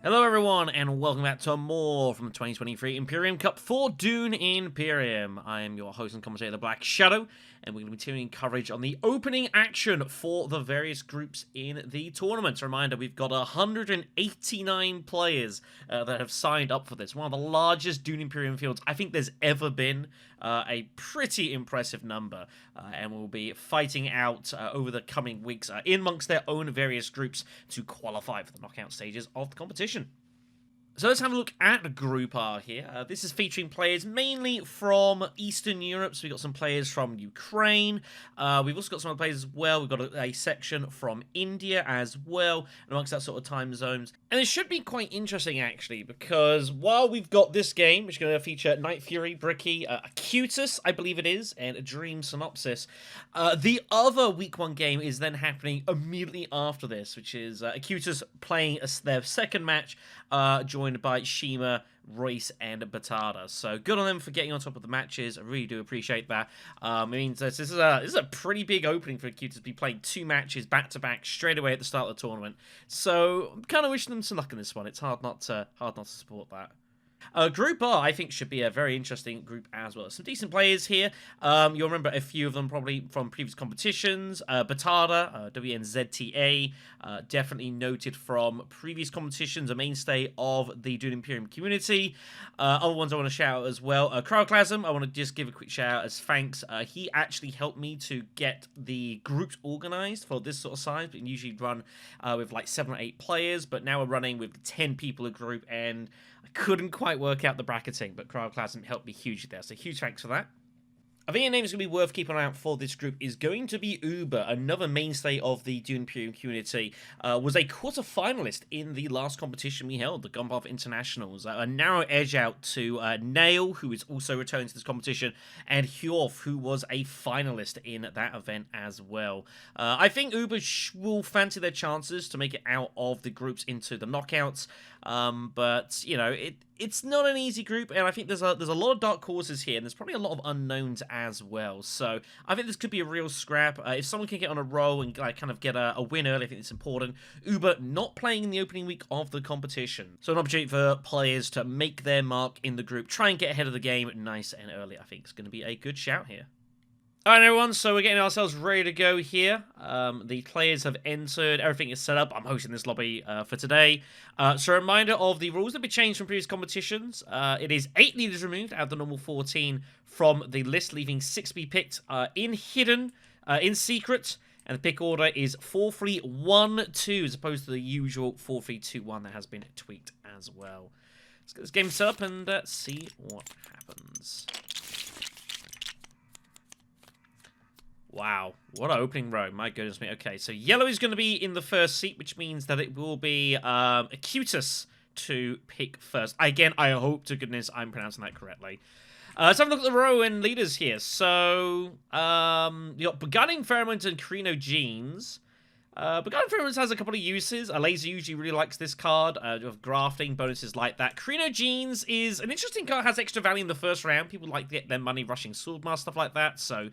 Hello everyone, and welcome back to more from the 2023 Imperium Cup for Dune Imperium. I am your host and commentator, BlackShadow, and we're going to be continuing coverage on the opening action for the various groups in the tournament. Reminder, we've got 189 players that have signed up for this. One of the largest Dune Imperium fields I think there's ever been. A pretty impressive number, and we'll be fighting out over the coming weeks in amongst their own various groups to qualify for the knockout stages of the competition. So let's have a look at Group R here. This is featuring players mainly from Eastern Europe. So we've got some players from Ukraine. We've also got some other players as well. We've got a section from India as well, amongst that sort of time zones. And it should be quite interesting, actually, because while we've got this game, which is going to feature Nightfury, Bricki, Aequitas, I believe it is, and a Dream Synopsis, the other Week 1 game is then happening immediately after this, which is Aequitas playing their second match, joined by Shima, Royce, and Batada. So good on them for getting on top of the matches. I really do appreciate that. It means this is a pretty big opening for Aequitas to be playing 2 matches back-to-back straight away at the start of the tournament. So I'm kind of wishing them some luck in this one. It's hard not to support that. Group R, I think, should be a very interesting group as well. Some decent players here. You'll remember a few of them probably from previous competitions. Batada, WNZTA, definitely noted from previous competitions, a mainstay of the Dune Imperium community. Other ones I want to shout out as well. Crowdclasm, I want to just give a quick shout out as thanks. He actually helped me to get the groups organized for this sort of size. We usually run with like 7 or 8 players, but now we're running with 10 people a group, and I couldn't quite work out the bracketing, but Crowdclasm helped me hugely there, so huge thanks for that. I think a name that's going to be worth keeping an eye out for this group is going to be Uber, another mainstay of the Dune Imperium community. Was a quarter-finalist in the last competition we held, the Gunpath Internationals. A narrow edge out to Nail, who is also returning to this competition, and Hjorf, who was a finalist in that event as well. I think Uber will fancy their chances to make it out of the groups into the knockouts. But you know, it's not an easy group, and I think there's a lot of dark horses here, and there's probably a lot of unknowns as well. So I think this could be a real scrap. If someone can get on a roll and kind of get a win early, I think it's important. Uber not playing in the opening week of the competition, so an opportunity for players to make their mark in the group, try and get ahead of the game nice and early. I think it's going to be a good shout here. Alright everyone, so we're getting ourselves ready to go here. The players have entered, everything is set up. I'm hosting this lobby for today. So a reminder of the rules that have been changed from previous competitions. It is 8 leaders removed out of the normal 14 from the list, leaving 6 to be picked in hidden, in secret. And the pick order is 4-3-1-2 as opposed to the usual 4-3-2-1 that has been tweaked as well. Let's get this game set up and see what happens. Wow, what an opening row. My goodness me. Okay, so yellow is going to be in the first seat, which means that it will be Aequitas to pick first. Again, I hope to goodness I'm pronouncing that correctly. Let's have a look at the row and leaders here. So, you got Beguiling Pheromones and Carino Genes. Beguiling Pheromones has a couple of uses. A laser usually really likes this card, of grafting, bonuses like that. Carino Genes is an interesting card, has extra value in the first round. People like to get their money rushing Swordmaster, stuff like that, so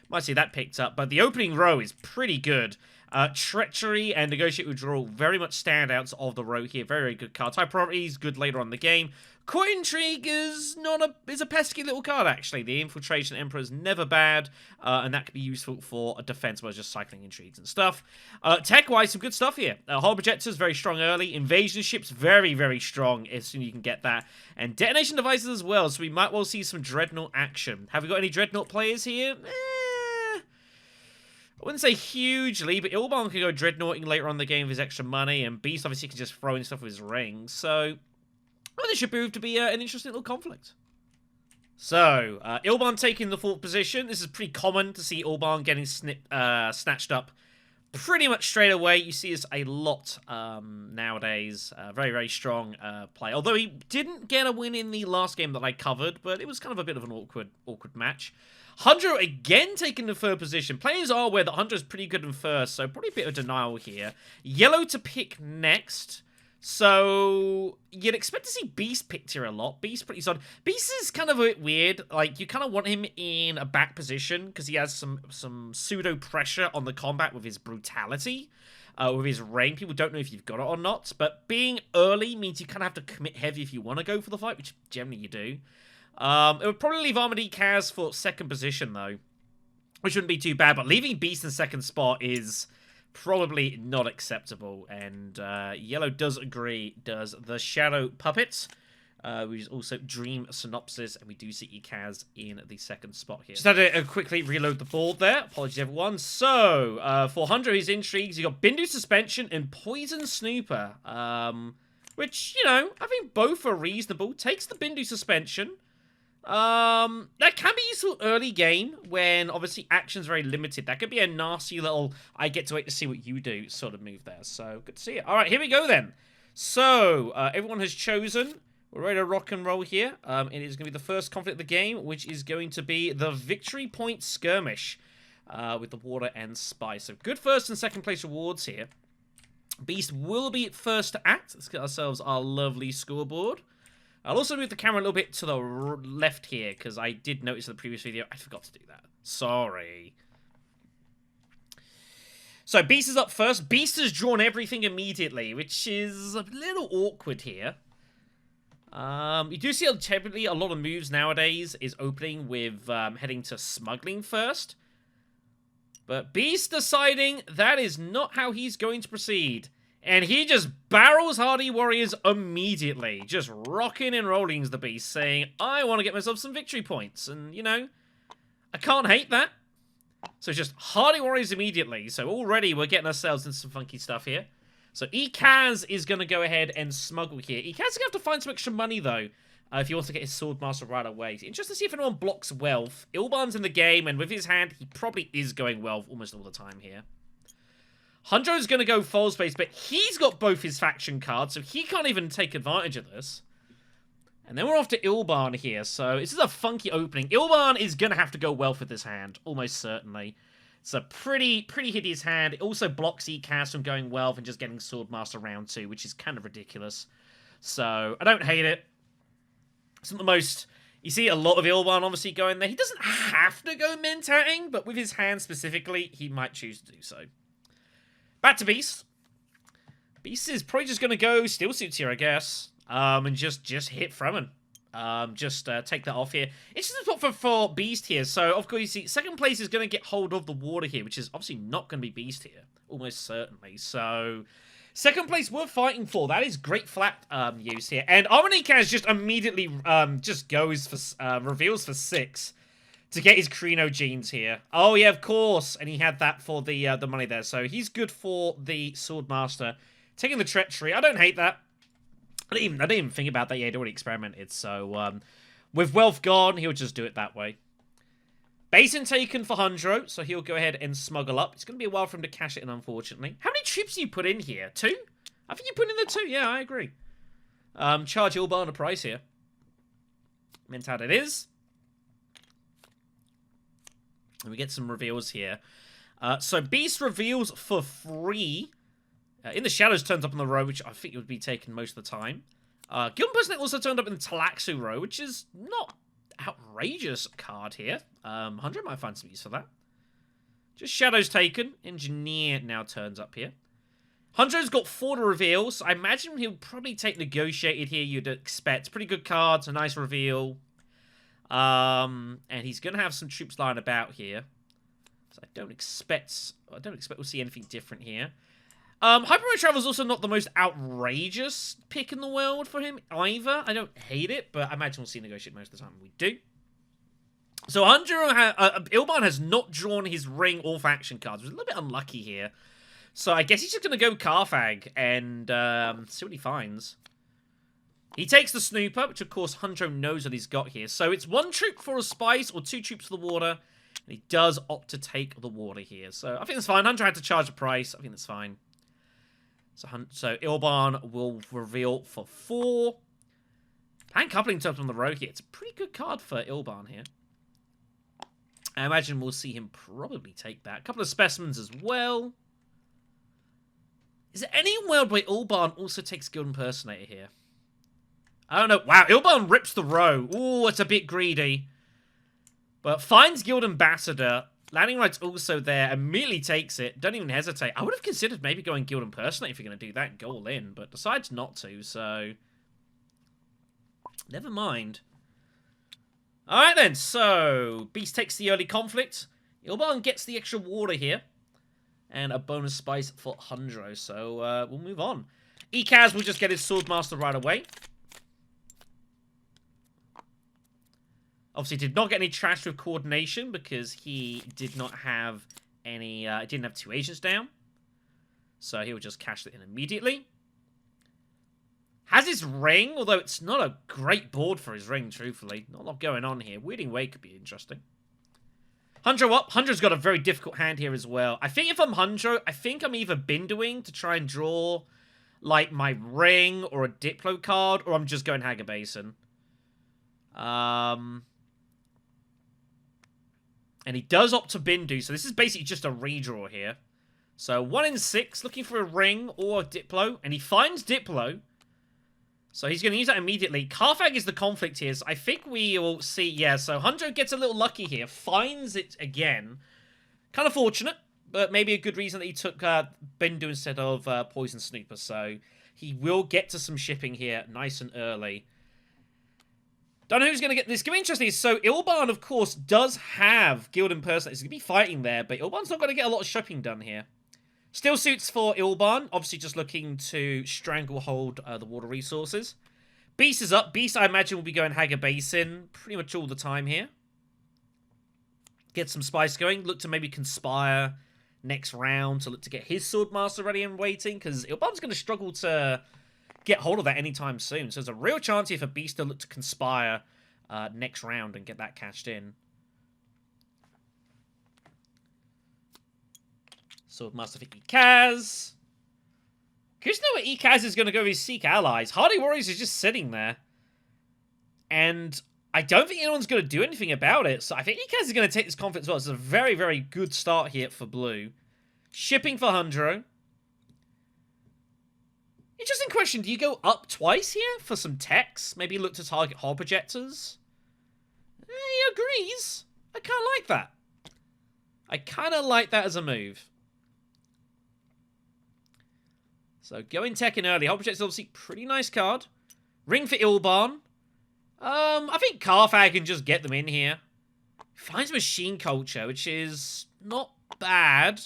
might see that picked up, but the opening row is pretty good. Treachery and Negotiate Withdrawal, very much standouts of the row here. Very, very good cards. High Priorities, good later on in the game. Court Intrigue is a pesky little card, actually. The Infiltration Emperor is never bad, and that could be useful for a defense where it's just cycling intrigues and stuff. Tech-wise, some good stuff here. Hull Projectors, very strong early. Invasion Ships, very, very strong as soon as you can get that. And Detonation Devices as well, so we might well see some Dreadnought action. Have we got any Dreadnought players here? I wouldn't say hugely, but Ilban can go Dreadnoughting later on in the game with his extra money, and Beast obviously can just throw in stuff with his rings, so well, this should prove to be an interesting little conflict. So, Ilban taking the 4th position. This is pretty common to see Ilban getting snatched up pretty much straight away. You see this a lot nowadays. Very, very strong play. Although he didn't get a win in the last game that I covered, but it was kind of a bit of an awkward match. Hundro again taking the 3rd position. Players are aware that Hundro is pretty good in first, so probably a bit of denial here. Yellow to pick next. So you'd expect to see Beast picked here a lot. Beast pretty solid. Beast is kind of a bit weird. Like, you kind of want him in a back position because he has some pseudo pressure on the combat with his brutality. with his rank. People don't know if you've got it or not, but being early means you kind of have to commit heavy if you want to go for the fight, which generally you do. It would probably leave Armored Kaz for second position, though, which wouldn't be too bad, but leaving Beast in second spot is probably not acceptable, and Yellow does agree, does the Shadow Puppet, which is also Dream Synopsis, and we do see Aequitas in the second spot here. Just had to quickly reload the board there. Apologies, everyone. So, for Hundred, his intrigues, you got Bindu Suspension and Poison Snooper, which, you know, I think both are reasonable. Takes the Bindu Suspension. That can be useful early game when obviously action's very limited. That could be a nasty little I get to wait to see what you do sort of move there. So good to see it. Alright, here we go then. So everyone has chosen. We're ready to rock and roll here. It is going to be the first conflict of the game, which is going to be the Victory Point Skirmish with the Water and Spice. So good first and second place rewards here. Beast will be first to act. Let's get ourselves our lovely scoreboard. I'll also move the camera a little bit to the left here, because I did notice in the previous video, I forgot to do that. Sorry. So, Beast is up first. Beast has drawn everything immediately, which is a little awkward here. You do see typically a lot of moves nowadays is opening with heading to smuggling first. But Beast deciding that is not how he's going to proceed. And he just barrels Hardy Warriors immediately. Just rocking and rolling's the Beast, saying, I want to get myself some victory points. And, you know, I can't hate that. So it's just Hardy Warriors immediately. So already we're getting ourselves into some funky stuff here. So Aequitas is going to go ahead and smuggle here. Aequitas is going to have to find some extra money, though, if he wants to get his Swordmaster right away. Interesting to see if anyone blocks Wealth. Ilban's in the game, and with his hand, he probably is going Wealth almost all the time here. Hunjo's going to go full space, but he's got both his faction cards, so he can't even take advantage of this. And then we're off to Ilban here, so this is a funky opening. Ilban is going to have to go Wealth with this hand, almost certainly. It's a pretty hideous hand. It also blocks Aequitas from going Wealth and just getting Swordmaster round 2, which is kind of ridiculous. So, I don't hate it. It's not the most... You see a lot of Ilban obviously going there. He doesn't have to go Mentatting, but with his hand specifically, he might choose to do so. Back to Beast. Beast is probably just going to go Steel Suits here, I guess. And just hit Fremen. Take that off here. It's just a spot for Beast here. So, of course, you see, second place is going to get hold of the water here, which is obviously not going to be Beast here. Almost certainly. So, second place we're fighting for. That is great flat use here. And Armonikaz just immediately just goes for, reveals for 6. To get his Krino genes here. Oh, yeah, of course. And he had that for the money there. So he's good for the Swordmaster. Taking the Treachery. I don't hate that. I didn't even think about that. Yeah, I'd already experimented. So, with Wealth gone, he'll just do it that way. Basin taken for Hundro. So he'll go ahead and smuggle up. It's going to be a while for him to cash it in, unfortunately. How many troops do you put in here? 2? I think you put in the 2. Yeah, I agree. Charge Ilban a price here. Meant out it is. And we get some reveals here. So Beast reveals for free. In the Shadows turns up on the row, which I think would be taken most of the time. Guild Impersonator also turned up in the Thelastshadowpuppet row, which is not outrageous card here. 100 might find some use for that. Just Shadows taken. Engineer now turns up here. Hunjo's got 4 to reveal, so I imagine he'll probably take Negotiated here, you'd expect. Pretty good cards, a nice reveal. And he's going to have some troops lying about here. So I don't expect we'll see anything different here. Hypermode Travel is also not the most outrageous pick in the world for him either. I don't hate it, but I imagine we'll see Negotiate most of the time. We do. So Ilban has not drawn his ring or faction cards, which is a little bit unlucky here. So I guess he's just going to go Karfag and see what he finds. He takes the Snooper, which of course Hunjo knows that he's got here. So it's 1 troop for a Spice or 2 troops for the water. And he does opt to take the water here. So I think that's fine. Hunjo had to charge a price. I think that's fine. So Ilban will reveal for 4. And Coupling turns on the road here. It's a pretty good card for Ilban here. I imagine we'll see him probably take that. A couple of specimens as well. Is there any world where Ilban also takes Guild Impersonator here? I don't know. Wow, Ilban rips the row. Ooh, it's a bit greedy. But finds Guild Ambassador. Landing Right's also there. Immediately takes it. Don't even hesitate. I would have considered maybe going Guild Impersonate if you're going to do that and go all in, but decides not to, so... Never mind. Alright then, so... Beast takes the early conflict. Ilban gets the extra water here. And a bonus spice for Hundro, so we'll move on. Eikaz will just get his Swordmaster right away. Obviously, did not get any trash with coordination because he did not have any... didn't have 2 agents down. So he will just cash it in immediately. Has his ring, although it's not a great board for his ring, truthfully. Not a lot going on here. Weirding Way could be interesting. Hundro up. Hundro's got a very difficult hand here as well. I think if I'm Hundro, I think I'm either Bindoing to try and draw, like, my ring or a Diplo card, or I'm just going Haga Basin. And he does opt to Bindu, so this is basically just a redraw here. So 1 in 6, looking for a ring or a Diplo, and he finds Diplo. So he's going to use that immediately. Karthag is the conflict here, so I think we will see... Yeah, so Hundro gets a little lucky here, finds it again. Kind of fortunate, but maybe a good reason that he took Bindu instead of Poison Snooper. So he will get to some shipping here nice and early. Don't know who's going to get this. It's going to be interesting. So Ilban, of course, does have Guild Impersonate. He's going to be fighting there, but Ilban's not going to get a lot of shipping done here. Still suits for Ilban. Obviously just looking to stranglehold the water resources. Beast is up. Beast, I imagine, will be going Haga Basin pretty much all the time here. Get some spice going. Look to maybe conspire next round to look to get his Swordmaster ready and waiting, because Ilban's going to struggle to get hold of that anytime soon. So there's a real chance here for Beast to look to conspire next round and get that cashed in. Swordmaster for Eikaz. Curious to know where Eikaz is going to go with his Seek allies. Hardy Warriors is just sitting there. And I don't think anyone's going to do anything about it. So I think Eikaz is going to take this conflict as well. It's a very, very good start here for Blue. Shipping for Hundro. Interesting question. Do you go up twice here for some techs? Maybe look to target hull projectors? He agrees. I kind of like that. I kind of like that as a move. So, going tech in early. Hull projector is obviously pretty nice card. Ring for Ilban. I think Karthag can just get them in here. Finds Machine Culture, which is not bad.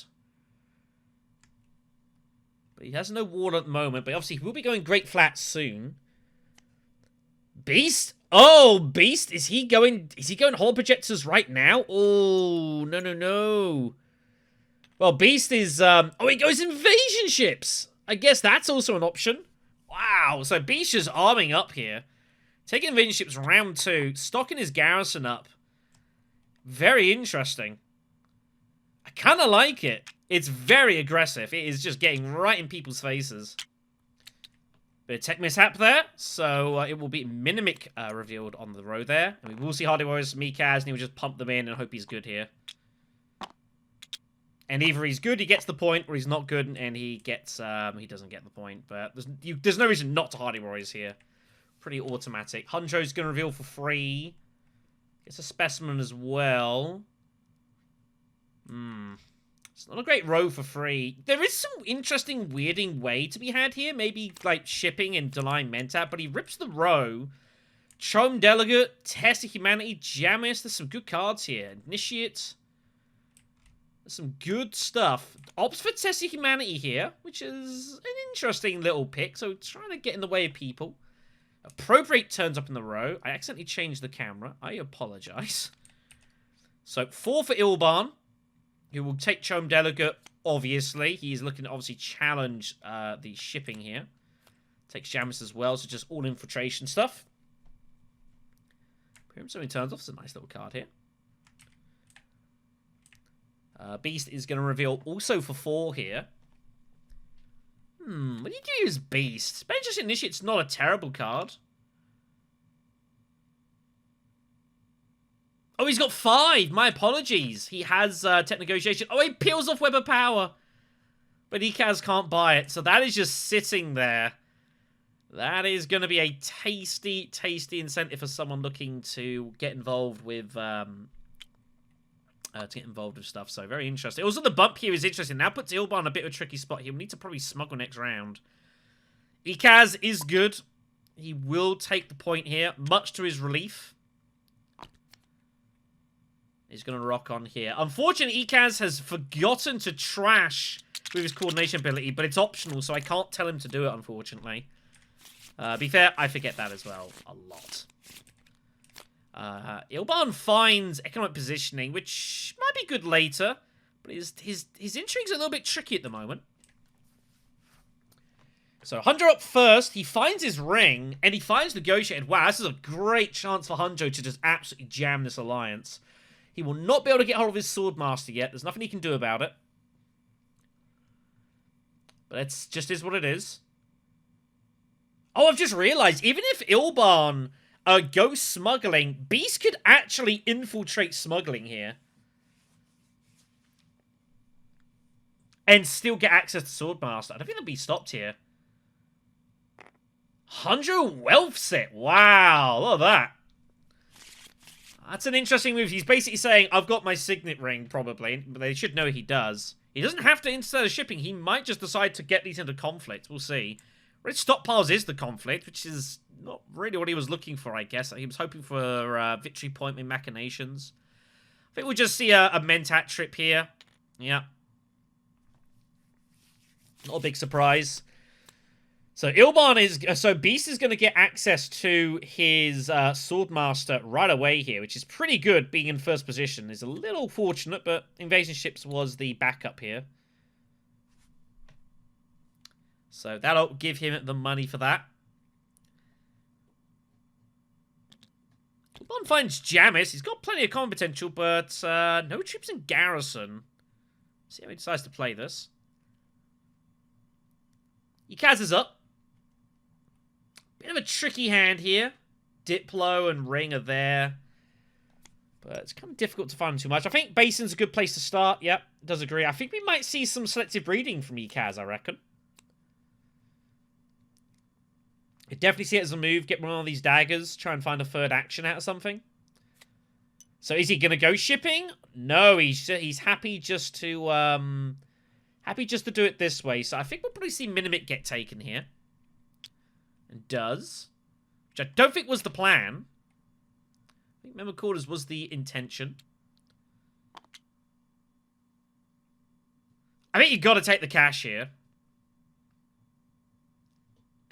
But he has no water at the moment. But obviously, he will be going Great Flat soon. Beast? Oh, Beast? Is he going hull projectors right now? Oh, no, no, no. Well, Beast is... oh, he goes invasion ships. I guess that's also an option. Wow, so Beast is arming up here. Taking invasion ships round 2. Stocking his garrison up. Very interesting. I kind of like it. It's very aggressive. It is just getting right in people's faces. Bit of tech mishap there. So it will be Minimic revealed on the row there. And we will see Hardy Warriors, Mikaz, and he will just pump them in and hope he's good here. And either he's good, he gets the point, or he's not good, and he gets, he doesn't get the point. But there's no reason not to Hardy Warriors here. Pretty automatic. Hundro's going to reveal for free. Gets a specimen as well. It's not a great row for free. There is some interesting weirding way to be had here. Maybe, like, shipping and denying Mentat, but he rips the row. Chome Delegate, Test of Humanity, Jamis. There's some good cards here. Initiate. Some good stuff. Opts for Test of Humanity here, which is an interesting little pick. So trying to get in the way of people. Appropriate turns up in the row. I accidentally changed the camera. I apologize. So 4 for Ilban, who will take Chome Delegate, obviously. He's looking to obviously challenge the shipping here. Takes Jamis as well, so just all infiltration stuff. So he turns off. It's a nice little card here. Beast is going to reveal also for 4 here. What do you do as Beast? Benches Initiate's not a terrible card. Oh, he's got 5. My apologies. He has Tech Negotiation. Oh, he peels off Web of Power. But Eikaz can't buy it. So that is just sitting there. That is going to be a tasty, tasty incentive for someone looking to get involved with to get involved with stuff. So very interesting. Also, the bump here is interesting. Now puts Ilban in a bit of a tricky spot. He'll need to probably smuggle next round. Aequitas is good. He will take the point here, much to his relief. He's going to rock on here. Unfortunately, Aequitas has forgotten to trash with his coordination ability, but it's optional, so I can't tell him to do it, unfortunately. Be fair, I forget that as well a lot. Ilban finds economic positioning, which might be good later, but his intrigue's a little bit tricky at the moment. So, Hunjo up first, he finds his ring, and he finds Negotiated. Wow, this is a great chance for Hunjo to just absolutely jam this alliance. He will not be able to get hold of his Swordmaster yet. There's nothing he can do about it. But it's just is what it is. Oh, I've just realized, even if Ilban goes smuggling, Beast could actually infiltrate smuggling here. And still get access to Swordmaster. I don't think they'll be stopped here. 100 wealth set. Wow, look at that. That's an interesting move. He's basically saying, I've got my signet ring, probably. But they should know he does. He doesn't have to instead of shipping. He might just decide to get these into conflict. We'll see. Rich stockpiles is the conflict, which is not really what he was looking for, I guess. He was hoping for victory point in machinations. I think we'll just see a Mentat trip here. Yeah. Not a big surprise. So Beast is going to get access to his Swordmaster right away here, which is pretty good being in first position. Is a little fortunate, but Invasion Ships was the backup here. So that'll give him the money for that. Ilban finds Jamis. He's got plenty of common potential, but no troops in garrison. See how he decides to play this. Aequitas is up. Bit of a tricky hand here. Diplo and Ring are there. But it's kind of difficult to find too much. I think Basin's a good place to start. Yep, does agree. I think we might see some selective breeding from Aequitas, I reckon. I definitely see it as a move. Get one of these daggers. Try and find a third action out of something. So is he going to go shipping? No, he's happy just to do it this way. So I think we'll probably see Minimik get taken here. And does. Which I don't think was the plan. I think Memo Quarters was the intention. I think you've got to take the cash here.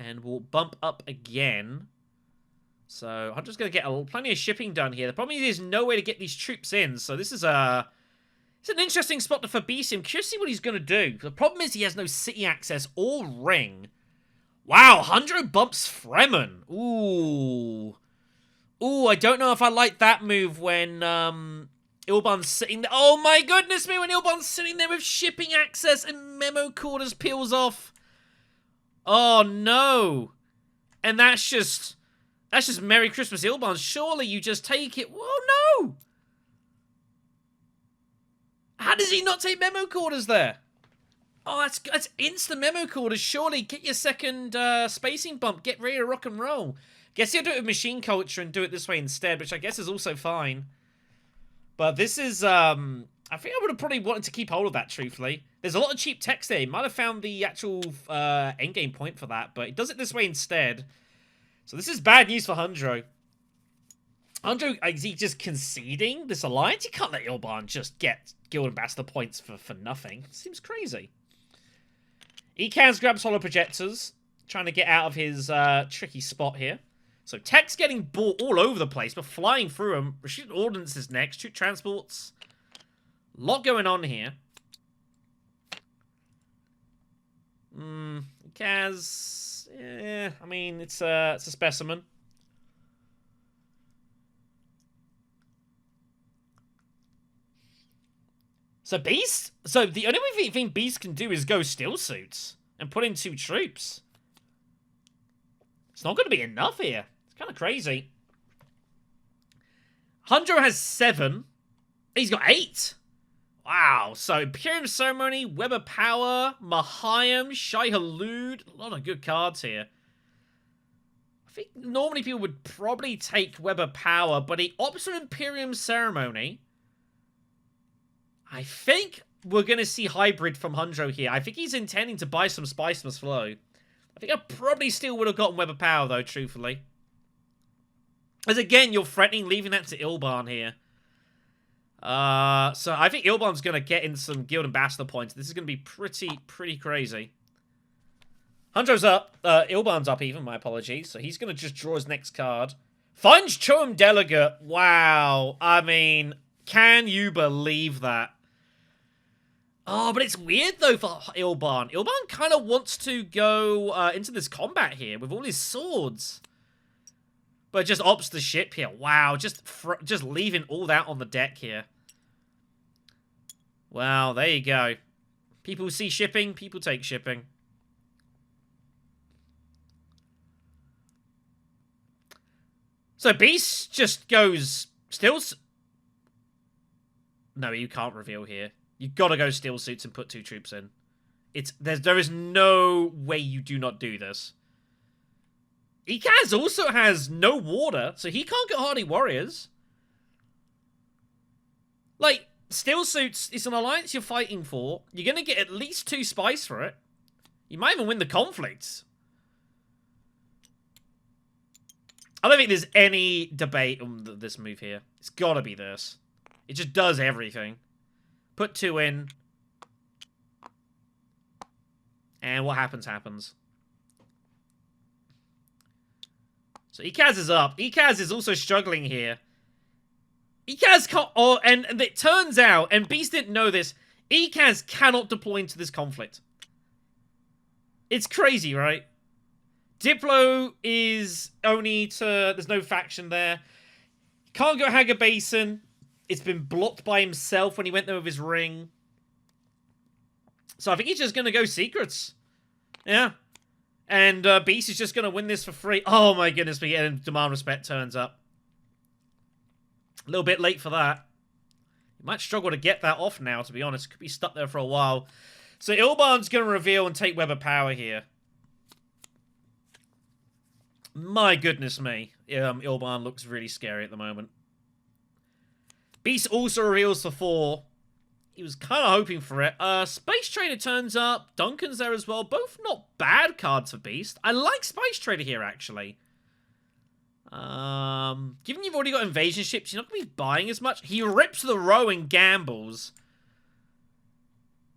And we'll bump up again. So I'm just going to get plenty of shipping done here. The problem is there's no way to get these troops in. So this is it's an interesting spot for Beast. I'm curious to see what he's going to do. The problem is he has no city access or ring. Wow, 100 bumps Fremen. Ooh. Ooh, I don't know if I like that move when Ilban's sitting there. Oh my goodness me, when Ilban's sitting there with shipping access and Memo Quarters peels off. Oh no. And that's just Merry Christmas, Ilban. Surely you just take it. Whoa, no. How does he not take Memo Quarters there? Oh, that's instant Memo Quarters. Surely get your second spacing bump. Get ready to rock and roll. Guess he'll do it with machine culture and do it this way instead, which I guess is also fine. But this is, I think I would have probably wanted to keep hold of that, truthfully. There's a lot of cheap text there. He might have found the actual endgame point for that, but it does it this way instead. So this is bad news for Hunjo. Hunjo, is he just conceding this alliance? You can't let Ilban just get Guild Ambassador points for nothing. Seems crazy. Aequitas grabs Hollow Projectors, trying to get out of his tricky spot here. So tech's getting bought all over the place, but flying through them. Rashid Ordnance is next. Troop transports. A lot going on here. Aequitas, yeah, I mean, it's a specimen. So the only thing Beast can do is go still suits and put in 2 troops. It's not going to be enough here. It's kind of crazy. Hunjo has 7. He's got 8. Wow. So Imperium Ceremony, Weber Power, Mahayim, Shai Halud. A lot of good cards here. I think normally people would probably take Weber Power, but he opts for Imperium Ceremony. I think we're going to see hybrid from Hundro here. I think he's intending to buy some Spice Must Flow. I think I probably still would have gotten Web of Power, though, truthfully. As again, you're threatening leaving that to Ilban here. So I think Ilban's going to get in some Guild Ambassador points. This is going to be pretty crazy. Hundro's up. Ilban's up even, my apologies. So he's going to just draw his next card. Finds Cho'um Delegate. Wow. I mean, can you believe that? Oh, but it's weird, though, for Ilban. Ilban kind of wants to go into this combat here with all his swords. But just opts the ship here. Wow, just leaving all that on the deck here. Wow, there you go. People see shipping, people take shipping. So Beast just goes... No, you can't reveal here. You've got to go Steel Suits and put 2 troops in. There is no way you do not do this. Aequitas also has no water, so he can't get Hardy Warriors. Like, Steel Suits is an alliance you're fighting for. You're going to get at least 2 spice for it. You might even win the conflict. I don't think there's any debate on this move here. It's got to be this. It just does everything. Put 2 in. And what happens, happens. So Aequitas is up. Aequitas is also struggling here. Aequitas can't... Oh, and it turns out, and Beast didn't know this, Aequitas cannot deploy into this conflict. It's crazy, right? Diplo is only to... There's no faction there. Can't go Haga Basin. It's been blocked by himself when he went there with his ring. So I think he's just going to go secrets. Yeah. And Beast is just going to win this for free. Oh my goodness me. And Demand Respect turns up. A little bit late for that. You might struggle to get that off now, to be honest. Could be stuck there for a while. So Ilban's going to reveal and take Web of Power here. My goodness me. Ilban looks really scary at the moment. Beast also reveals for 4. He was kind of hoping for it. Space Trader turns up. Duncan's there as well. Both not bad cards for Beast. I like Space Trader here, actually. Given you've already got invasion ships, you're not going to be buying as much. He rips the row and gambles.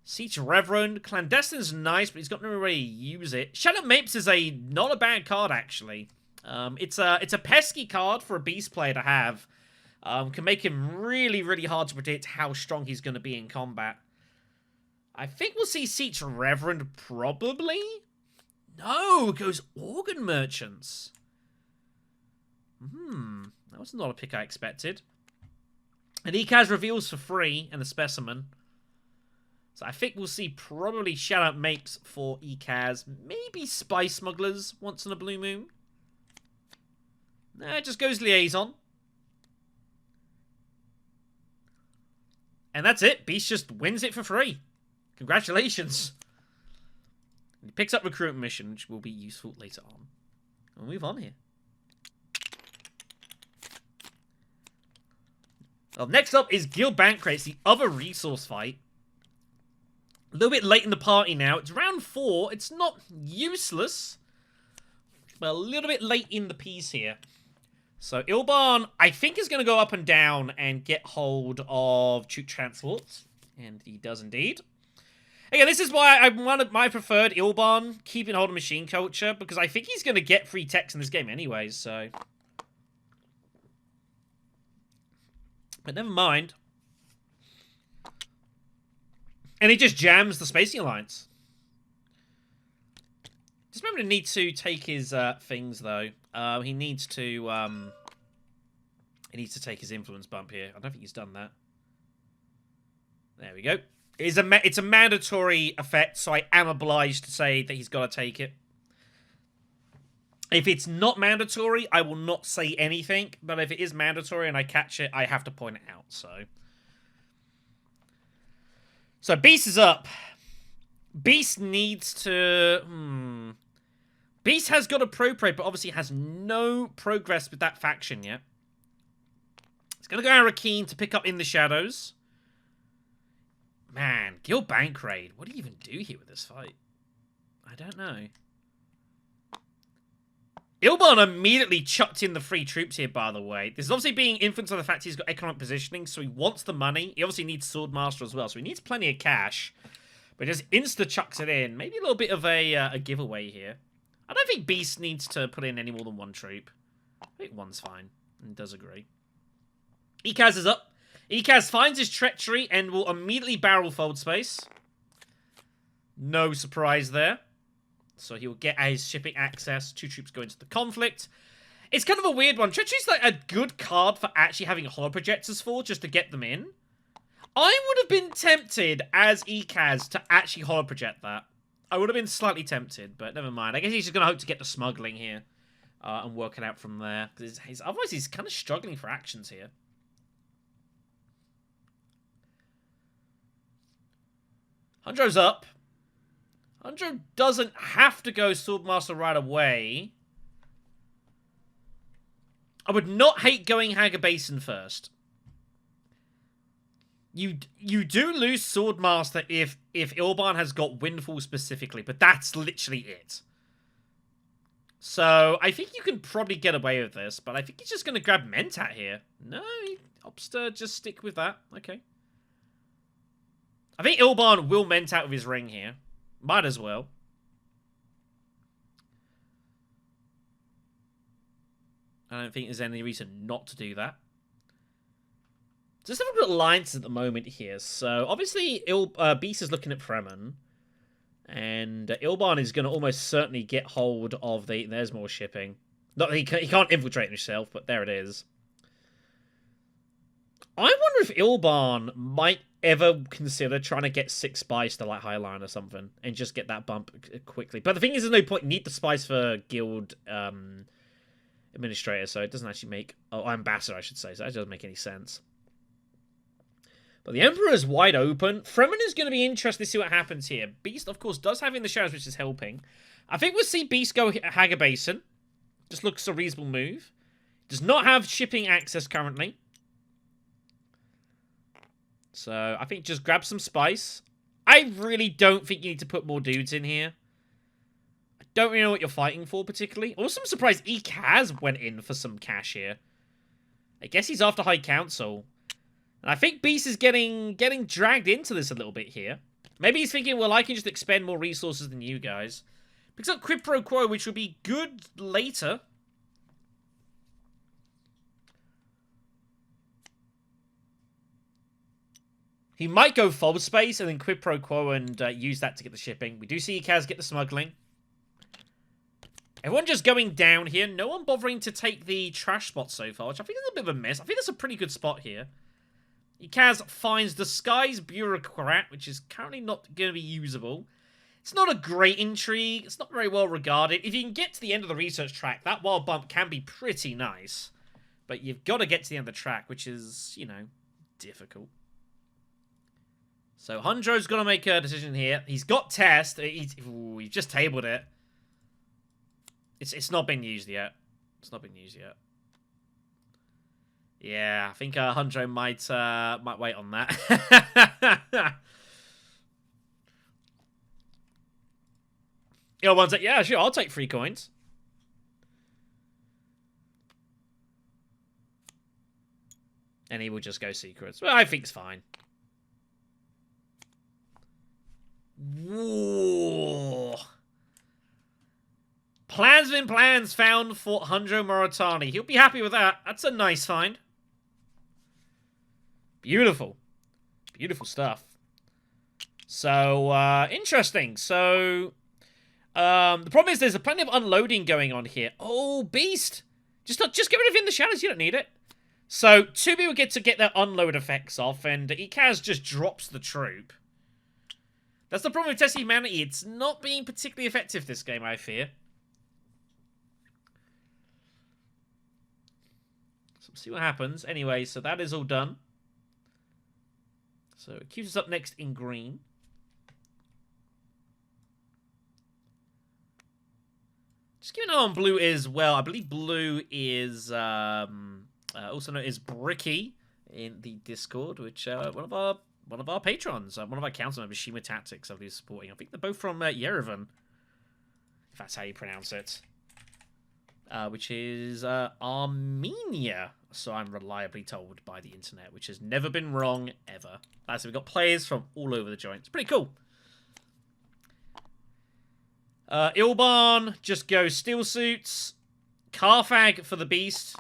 Siege Reverend. Clandestine's nice, but he's got no way to use it. Shadow Mapes is not a bad card, actually. It's a pesky card for a Beast player to have. Can make him really hard to predict how strong he's going to be in combat. I think we'll see Siege Reverend, probably? No, it goes Organ Merchants. That was not a pick I expected. And Aequitas reveals for free and a Specimen. So I think we'll see probably Shout-Out Mapes for Aequitas. Maybe Spice Smugglers once in a blue moon. Nah, it just goes Liaison. And that's it. Beast just wins it for free. Congratulations. And he picks up Recruitment Mission, which will be useful later on. We'll move on here. Well, next up is Guild Bankrates, the other resource fight. A little bit late in the party now. It's round 4. It's not useless, but a little bit late in the piece here. So Ilban, I think, is going to go up and down and get hold of Troop Transports. And he does indeed. Again, this is why I'm one of my preferred Ilban, keeping hold of Machine Culture, because I think he's going to get free text in this game anyways, so... But never mind. And he just jams the Spacing Alliance. Just remember to need to take his things, though. He needs to take his influence bump here. I don't think he's done that. There we go. It's a mandatory effect, so I am obliged to say that he's got to take it. If it's not mandatory, I will not say anything. But if it is mandatory and I catch it, I have to point it out. So Beast is up. Beast needs to... Beast has got a pro but obviously has no progress with that faction yet. He's going to go Arrakis to pick up In the Shadows. Man, Guild Bank Raid. What do you even do here with this fight? I don't know. Ilban immediately chucked in the free troops here, by the way. This is obviously being influenced by the fact he's got economic positioning, so he wants the money. He obviously needs Swordmaster as well, so he needs plenty of cash. But just insta-chucks it in. Maybe a little bit of a giveaway here. I don't think Beast needs to put in any more than one troop. I think one's fine, and does agree. Eekaz is up. Eekaz finds his treachery and will immediately barrel fold space. No surprise there. So he will get his shipping access. 2 troops go into the conflict. It's kind of a weird one. Treachery's like a good card for actually having holo projectors for, just to get them in. I would have been tempted as Eekaz to actually holo project that. I would have been slightly tempted, but never mind. I guess he's just going to hope to get the smuggling here and work it out from there. Otherwise, he's kind of struggling for actions here. Hundro's up. Hundro doesn't have to go Swordmaster right away. I would not hate going Hager Basin first. You do lose Swordmaster if Ilban has got Windfall specifically, but that's literally it. So, I think you can probably get away with this, but I think he's just going to grab Mentat here. No, he opts to just stick with that. Okay. I think Ilban will Mentat with his ring here. Might as well. I don't think there's any reason not to do that. Just have a look at alliances at the moment here. So, obviously, Beast is looking at Fremen. And Ilban is going to almost certainly get hold of the... There's more shipping. Not that he can't infiltrate himself, but there it is. I wonder if Ilban might ever consider trying to get 6 spice to like Highline or something and just get that bump quickly. But the thing is, there's no point. You need the spice for guild administrator, so it doesn't actually make... Oh, ambassador, I should say. So that doesn't make any sense. But the Emperor is wide open. Fremen is going to be interested to see what happens here. Beast, of course, does have in the shadows, which is helping. I think we'll see Beast go Hager Basin. Just looks a reasonable move. Does not have shipping access currently. So, I think just grab some spice. I really don't think you need to put more dudes in here. I don't really know what you're fighting for, particularly. Also, I'm surprised Eekaz went in for some cash here. I guess he's after High Council. And I think Beast is getting dragged into this a little bit here. Maybe he's thinking, well, I can just expend more resources than you guys. Picks up Quid Pro Quo, which will be good later. He might go fold space and then Quid Pro Quo and use that to get the shipping. We do see Eekaz get the smuggling. Everyone just going down here. No one bothering to take the trash spot so far, which I think is a bit of a miss. I think that's a pretty good spot here. Eekaz finds Disguise Bureaucrat, which is currently not going to be usable. It's not a great intrigue. It's not very well regarded. If you can get to the end of the research track, that wild bump can be pretty nice. But you've got to get to the end of the track, which is, you know, difficult. So Hundro's got to make a decision here. He's got Test. He's just tabled it. It's not been used yet. It's not been used yet. Yeah, I think Hundro might wait on that. One's like, yeah, sure, I'll take 3 coins. And he will just go secrets. Well, I think it's fine. Whoa. Plans within plans found for Hundro Moritani. He'll be happy with that. That's a nice find. Beautiful. Beautiful stuff. So, interesting. So, the problem is there's plenty of unloading going on here. Oh, Beast! Just get rid of it in the shadows. You don't need it. So, 2 people get to get their unload effects off, and Eekaz just drops the troop. That's the problem with Testing Humanity. It's not being particularly effective this game, I fear. So, we'll see what happens. Anyway, so that is all done. So, Aequitas up next in green. Just keep an eye on blue as well. I believe blue is also known as Bricki in the Discord, which one one of our patrons, one of our council members, Shima Tactics, I believe, supporting. I think they're both from Yerevan, if that's how you pronounce it. Which is Armenia, so I'm reliably told by the internet, which has never been wrong, ever. So we've got players from all over the joint. It's pretty cool. Ilban just goes steel suits. Carfag for the Beast.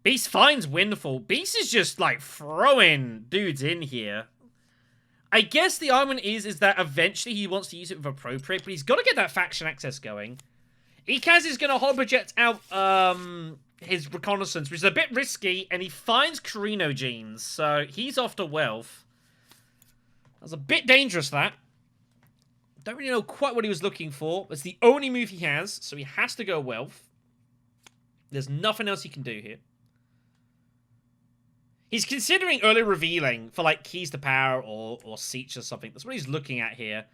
Beast finds Windfall. Beast is just, like, throwing dudes in here. I guess the argument is that eventually he wants to use it with Appropriate, but he's got to get that faction access going. Aequitas is going to holo project out his reconnaissance, which is a bit risky, and he finds Carino genes, so he's off to Wealth. That's a bit dangerous, that. Don't really know quite what he was looking for. It's the only move he has, so he has to go Wealth. There's nothing else he can do here. He's considering early revealing for, like, Keys to Power or Siege or something. That's what he's looking at here.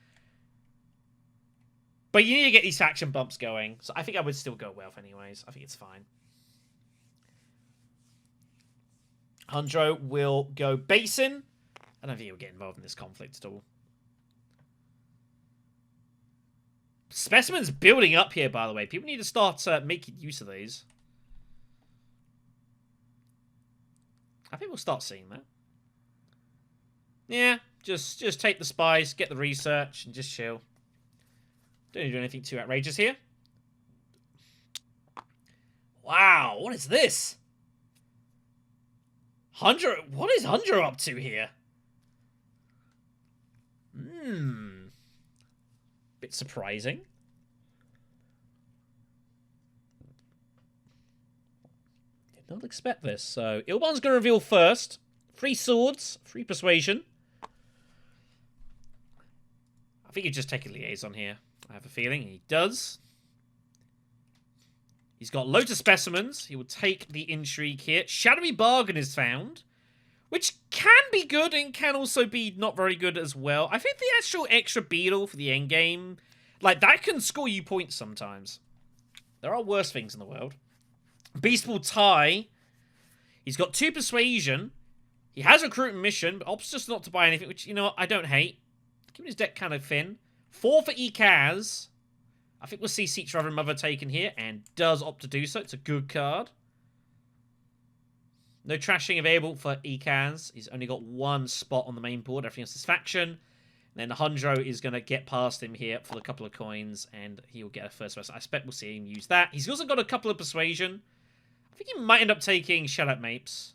But you need to get these faction bumps going. So I think I would still go Wealth anyways. I think it's fine. Hundro will go Basin. I don't think he'll get involved in this conflict at all. Specimens building up here, by the way. People need to start making use of these. I think we'll start seeing that. Yeah, just take the spice, get the research, and just chill. Don't need to do anything too outrageous here. Wow, what is this? Hundro, what is Hundro up to here? Bit surprising. Did not expect this. So, Ilban's going to reveal first. 3 swords, 3 persuasion. I think he'd just take a liaison here. I have a feeling he does. He's got loads of specimens. He will take the intrigue here. Shadowy Bargain is found, which can be good and can also be not very good as well. I think the actual extra beetle for the endgame, like, that can score you points sometimes. There are worse things in the world. Beast will tie. He's got 2 persuasion. He has a recruitment mission, but opts just not to buy anything, which, you know, I don't hate. Keeping his deck kind of thin. 4 for Aequitas. I think we'll see Seats Reverend Mother taken here, and does opt to do so. It's a good card. No trashing available for Aequitas. He's only got 1 spot on the main board. Everything else is faction. And then Hundro is going to get past him here for a couple of coins, and he'll get a first rest. I expect we'll see him use that. He's also got a couple of persuasion. I think he might end up taking Shut Up Mapes.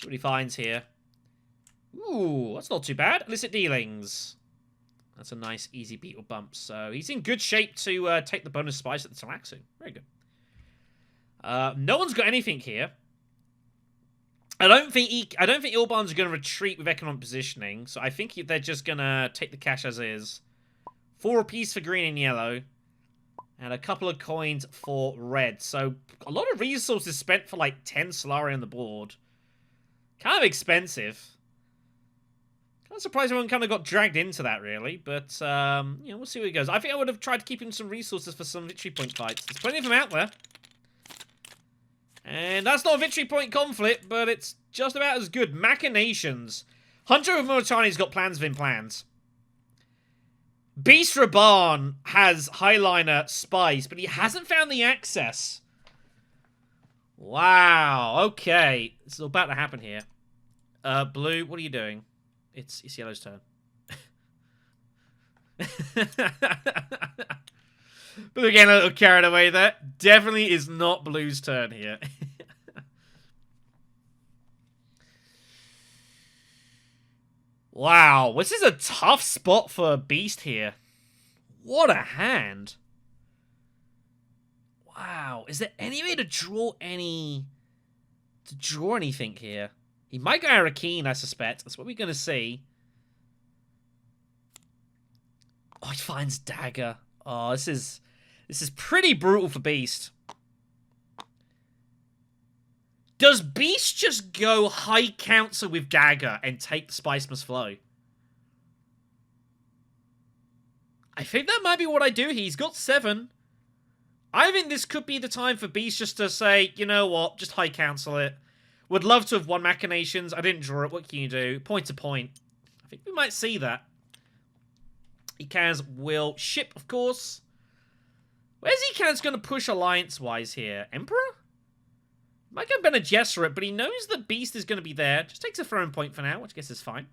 See what he finds here. Ooh, that's not too bad. Illicit dealings. That's a nice, easy beetle bump. So he's in good shape to take the bonus spice at the Thelastshadowpuppet. Very good. No one's got anything here. I don't think Ilban's going to retreat with economic positioning. So I think they're just going to take the cash as is. 4 apiece for green and yellow. And a couple of coins for red. So a lot of resources spent for like 10 Solari on the board. Kind of expensive. Kind of surprised everyone kind of got dragged into that, really. But, you know, we'll see where it goes. I think I would have tried to keep him some resources for some victory point fights. There's plenty of them out there. And that's not a victory point conflict, but it's just about as good. Machinations. Hunter of Mauritania's got plans within plans. Beast Raban has Highliner Spice, but he hasn't found the access. Wow, okay. This is about to happen here. Blue, what are you doing? It's Yellow's turn. But again, a little carried away there. Definitely is not Blue's turn here. Wow, this is a tough spot for Beast here. What a hand. Wow, is there any way to draw anything here? He might go Arrakis, I suspect. That's what we're going to see. Oh, he finds Dagger. Oh, this is pretty brutal for Beast. Does Beast just go High Council with Dagger and take the Spice Must Flow? I think that might be what I do. He's got 7. I think this could be the time for Beast just to say, you know what, just High Council it. Would love to have won Machinations. I didn't draw it. What can you do? Point to point. I think we might see that. Aequitas will ship, of course. Where's Aequitas going to push alliance-wise here? Emperor? Might go Bene Gesserit, but he knows the Beast is going to be there. Just takes a throwing point for now, which I guess is fine.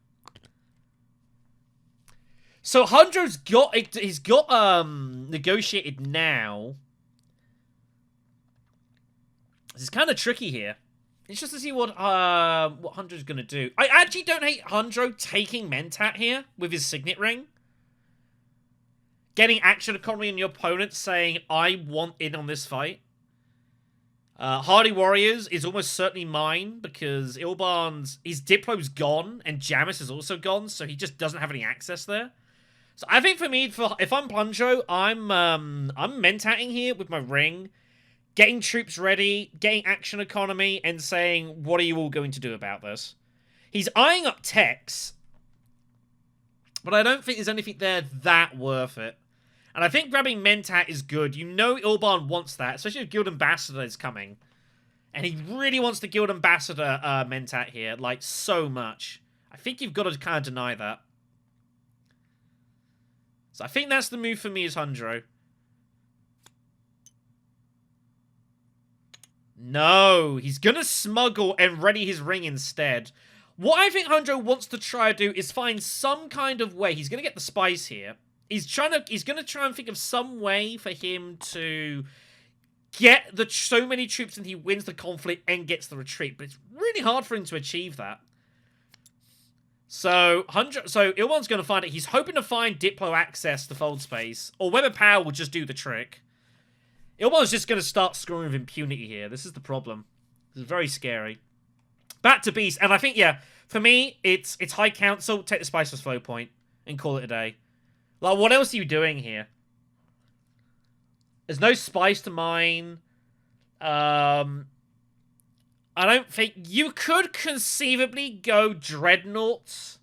So Hundred's got... He's got negotiated now. This is kind of tricky here. It's just to see what Hundred's going to do. I actually don't hate Hundred taking Mentat here with his Signet Ring. Getting action economy in your opponent saying, I want in on this fight. Hardy Warriors is almost certainly mine because Ilban's... His Diplo's gone and Jamis is also gone, so he just doesn't have any access there. So I think for me, if I'm Plunjo, I'm Mentatting here with my ring. Getting troops ready, getting action economy, and saying, what are you all going to do about this? He's eyeing up techs, but I don't think there's anything there that worth it. And I think grabbing Mentat is good. You know Ilban wants that, especially if Guild Ambassador is coming. And he really wants the Guild Ambassador Mentat here, like, so much. I think you've got to kind of deny that. So I think that's the move for me as Hundro. No, he's going to smuggle and ready his ring instead. What I think Hundro wants to try to do is find some kind of way. He's going to get the spice here. He's going to try and think of some way for him to get so many troops and he wins the conflict and gets the retreat. But it's really hard for him to achieve that. So Ilwan's going to find it. He's hoping to find Diplo access to Fold Space. Or Web of Power will just do the trick. Ilwan's just going to start screwing with impunity here. This is the problem. This is very scary. Back to Beast. And I think, yeah, for me, it's High Council, take the Spiceless Flow point, and call it a day. Like, what else are you doing here? There's no spice to mine. I don't think... You could conceivably go Dreadnoughts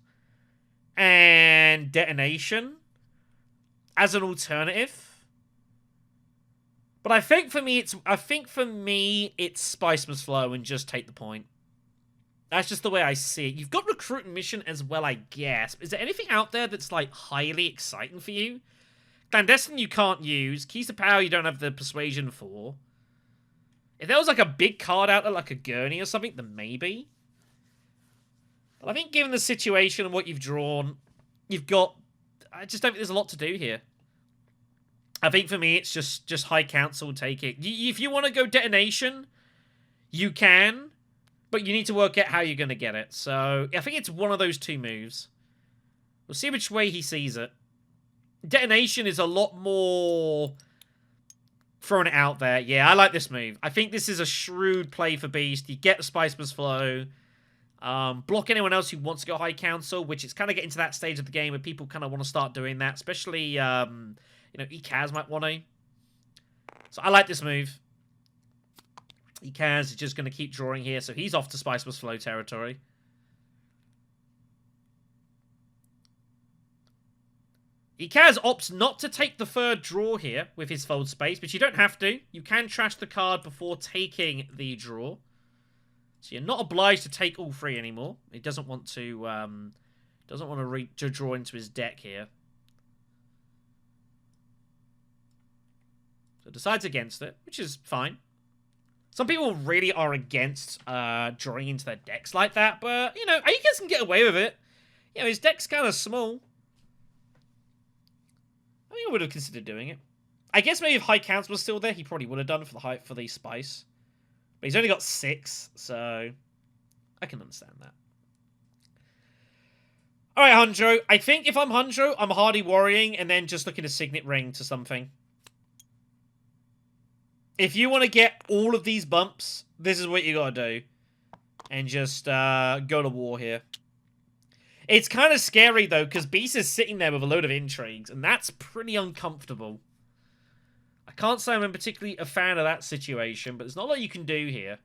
and Detonation as an alternative. But I think for me, it's Spice Must Flow and just take the point. That's just the way I see it. You've got Recruit and Mission as well, I guess. Is there anything out there that's, like, highly exciting for you? Clandestine you can't use. Keys to Power you don't have the Persuasion for. If there was, like, a big card out there, like a Gurney or something, then maybe. But I think given the situation and what you've drawn, you've got... I just don't think there's a lot to do here. I think for me, it's just High Council take it. If you want to go Detonation, you can... But you need to work out how you're going to get it. So, I think it's one of those two moves. We'll see which way he sees it. Detonation is a lot more throwing it out there. Yeah, I like this move. I think this is a shrewd play for Beast. You get the Spice Must Flow. Block anyone else who wants to go High Council, which is kind of getting to that stage of the game where people kind of want to start doing that. Especially, you know, Aequitas might want to. So, I like this move. Aequitas is just going to keep drawing here, so he's off to Spice Must Flow territory. Aequitas opts not to take the third draw here with his Fold Space, but you don't have to. You can trash the card before taking the draw. So you're not obliged to take all three anymore. He doesn't want to to draw into his deck here. So decides against it, which is fine. Some people really are against drawing into their decks like that, but, you know, Aequitas can get away with it. You know, his deck's kind of small. I think I would have considered doing it. I guess maybe if High Council was still there, he probably would have done for the Spice. But he's only got 6, so I can understand that. Alright, Hundro. I think if I'm Hundro, I'm Hardy Warrying and then just looking to Signet Ring to something. If you want to get all of these bumps, this is what you gotta do. And just go to war here. It's kind of scary, though, because Beast is sitting there with a load of intrigues, and that's pretty uncomfortable. I can't say I'm particularly a fan of that situation, but there's not a lot you can do here.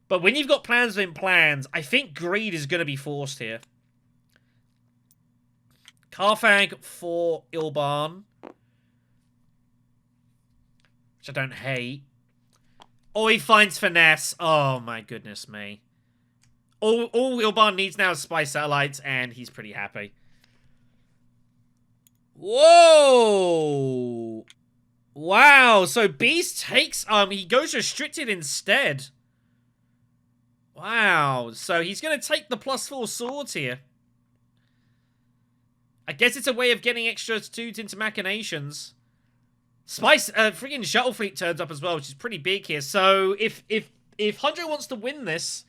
But when you've got plans within plans, I think greed is going to be forced here. Carthag for Ilban. Which I don't hate. Oh, he finds finesse. Oh, my goodness me. All Ilban needs now is spy satellites, and he's pretty happy. Whoa! Wow, so Beast takes, he goes restricted instead. Wow, so he's going to take the +4 swords here. I guess it's a way of getting extra dudes into machinations. Freaking shuttle fleet turns up as well, which is pretty big here. So if Hundred wants to win this,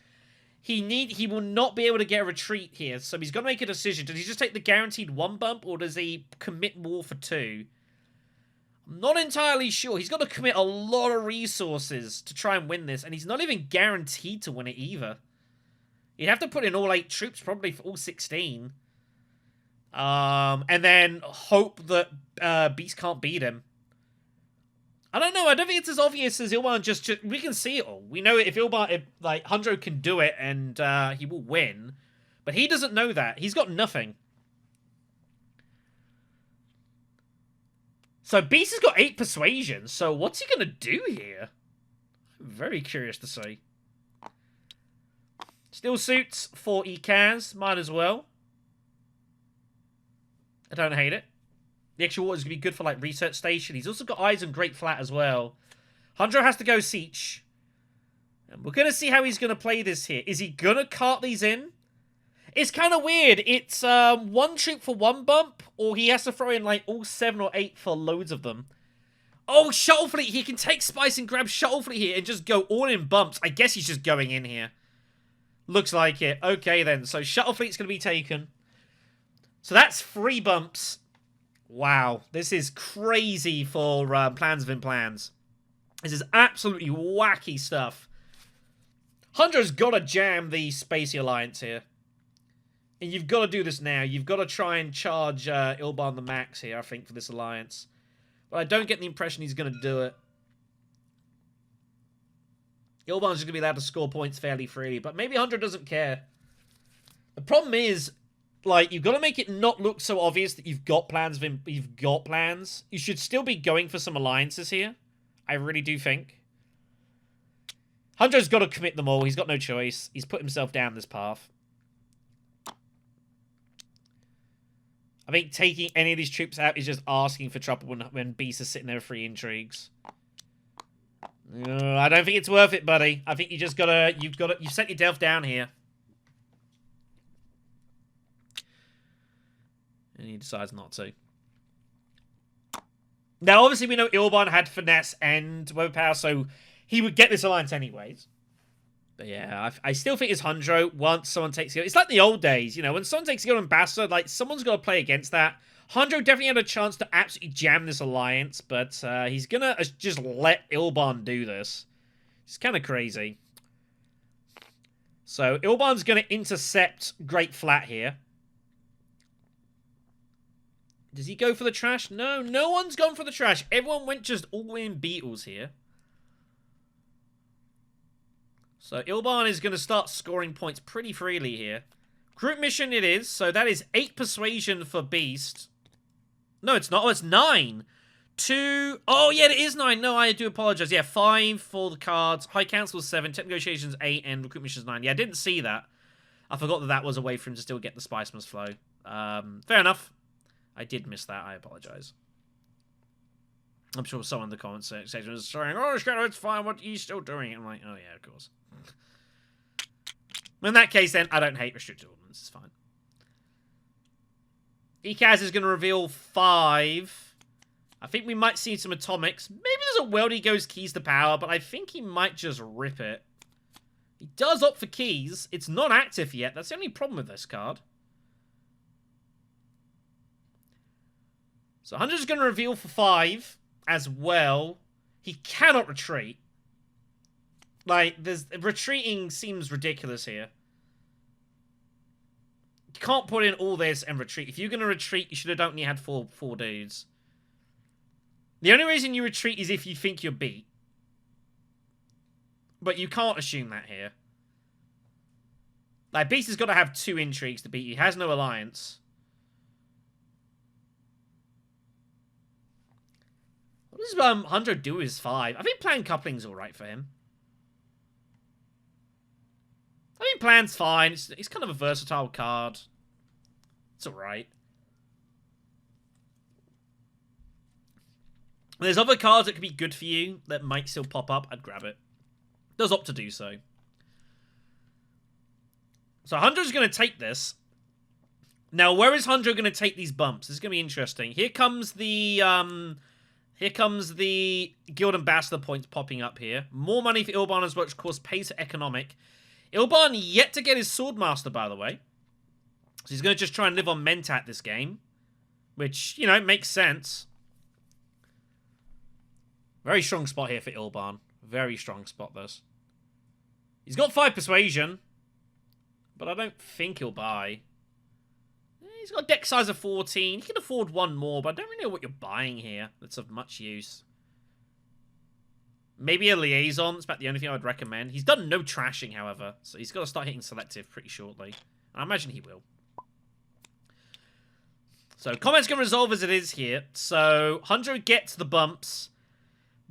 he will not be able to get a retreat here. So he's got to make a decision. Does he just take the guaranteed 1 bump, or does he commit more for 2? I'm not entirely sure. He's got to commit a lot of resources to try and win this, and he's not even guaranteed to win it either. You'd have to put in all 8 troops, probably for all 16. And then hope that Beast can't beat him. I don't know. I don't think it's as obvious as Ilban just we can see it all. We know if Ilban, like, Hundred can do it and he will win. But he doesn't know that. He's got nothing. So Beast has got 8 persuasion. So what's he going to do here? I'm very curious to see. Still suits for Aequitas. Might as well. I don't hate it. The extra water is going to be good for, like, research station. He's also got eyes on Great Flat as well. Hundred has to go siege. And we're going to see how he's going to play this here. Is he going to cart these in? It's kind of weird. It's 1 troop for 1 bump, or he has to throw in, like, all 7 or 8 for loads of them. Oh, shuttle fleet. He can take spice and grab shuttle fleet here and just go all in bumps. I guess he's just going in here. Looks like it. Okay, then. So shuttle fleet's going to be taken. So that's 3 bumps. Wow, this is crazy for Plans Within Plans. This is absolutely wacky stuff. Hunter's got to jam the Spacey Alliance here. And you've got to do this now. You've got to try and charge Ilban the max here, I think, for this alliance. But I don't get the impression he's going to do it. Ilban's just going to be allowed to score points fairly freely. But maybe Hunter doesn't care. The problem is, like, you've got to make it not look so obvious that you've got plans. You've got plans. You should still be going for some alliances here. I really do think. Hunter's got to commit them all. He's got no choice. He's put himself down this path. I think taking any of these troops out is just asking for trouble when Beast is sitting there with 3 intrigues. I don't think it's worth it, buddy. I think you just gotta, you've set yourself down here. And he decides not to. Now, obviously, we know Ilban had finesse and weather power, so he would get this alliance anyways. But yeah, I still think it's Hundro once someone takes it. It's like the old days, you know, when someone takes it on Ambassador, like, someone's got to play against that. Hundro definitely had a chance to absolutely jam this alliance, but he's going to just let Ilban do this. It's kind of crazy. So, Ilban's going to intercept Great Flat here. Does he go for the trash? No, no one's gone for the trash. Everyone went just all in Beetles here. So Ilban is going to start scoring points pretty freely here. Group mission it is. So that is 8 persuasion for Beast. No, it's not. Oh, it's 9. 2. Oh, yeah, it is 9. No, I do apologize. Yeah, 5 for the cards. High Council is 7. Tech Negotiations 8. And Recruit Mission is 9. Yeah, I didn't see that. I forgot that that was a way for him to still get the Spice Must Flow. Fair enough. I did miss that. I apologize. I'm sure someone in the comment section is saying, "Oh, Shadow, it's fine. What are you still doing?" I'm like, oh, yeah, of course. In that case, then, I don't hate restricted ordnance. It's fine. Aequitas is going to reveal 5. I think we might see some atomics. Maybe there's a world he goes keys to power, but I think he might just rip it. He does opt for keys. It's not active yet. That's the only problem with this card. So 100 is going to reveal for 5 as well. He cannot retreat. Like, retreating seems ridiculous here. You can't put in all this and retreat. If you're going to retreat, you should have only had four dudes. The only reason you retreat is if you think you're beat. But you can't assume that here. Like, Beast has got to have 2 intrigues to beat you. He has no alliance. What does 100 do is 5? I think plan coupling's alright for him. I mean, Plan's fine. It's kind of a versatile card. It's alright. There's other cards that could be good for you that might still pop up. I'd grab it. Does opt to do so. So Hunter's going to take this. Now, where is Hunter going to take these bumps? This is going to be interesting. Here comes the Guild Ambassador points popping up here. More money for Ilban as well, which of course pays for economic. Ilban yet to get his Swordmaster, by the way. So he's going to just try and live on Mentat this game. Which, you know, makes sense. Very strong spot here for Ilban. Very strong spot, this. He's got 5 Persuasion. But I don't think he'll buy. He's got a deck size of 14. He can afford one more, but I don't really know what you're buying here that's of much use. Maybe a Liaison. That's about the only thing I would recommend. He's done no trashing, however. So he's got to start hitting selective pretty shortly. I imagine he will. So combat's going to resolve as it is here. So Hunter gets the bumps.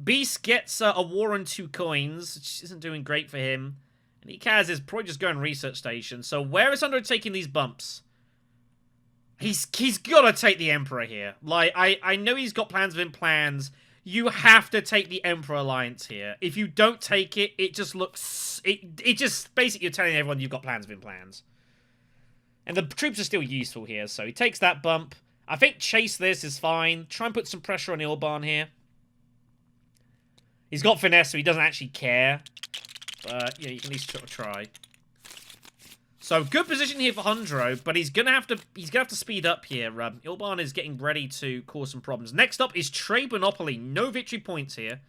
Beast gets a war and 2 coins, which isn't doing great for him. And Aequitas is probably just going research station. So where is Hunter taking these bumps? He's got to take the Emperor here. Like, I know he's got plans within plans. You have to take the Emperor Alliance here. If you don't take it, it just looks... It just... Basically, you're telling everyone you've got plans within plans. And the troops are still useful here. So he takes that bump. I think chase this is fine. Try and put some pressure on Ilban here. He's got finesse, so he doesn't actually care. But, yeah, you can at least try. So, good position here for Hundro, but he's gonna have to speed up here. Ilban is getting ready to cause some problems. Next up is Trade Monopoly. No victory points here.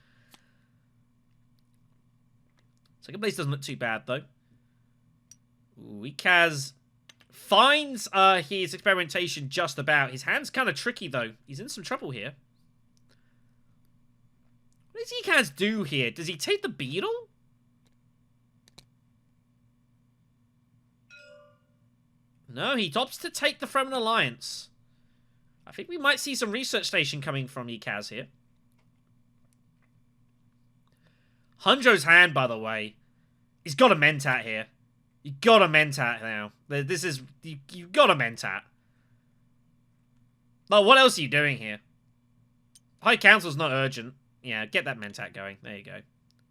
Second place doesn't look too bad, though. Aequitas finds his experimentation just about. His hand's kind of tricky, though. He's in some trouble here. What does Aequitas do here? Does he take the Beetle? No, he opts to take the Fremen Alliance. I think we might see some research station coming from Aequitas here. Hunjo's hand, by the way. He's got a Mentat here. You got a Mentat now. This is... You got a Mentat. Like, what else are you doing here? High Council's not urgent. Yeah, get that Mentat going. There you go.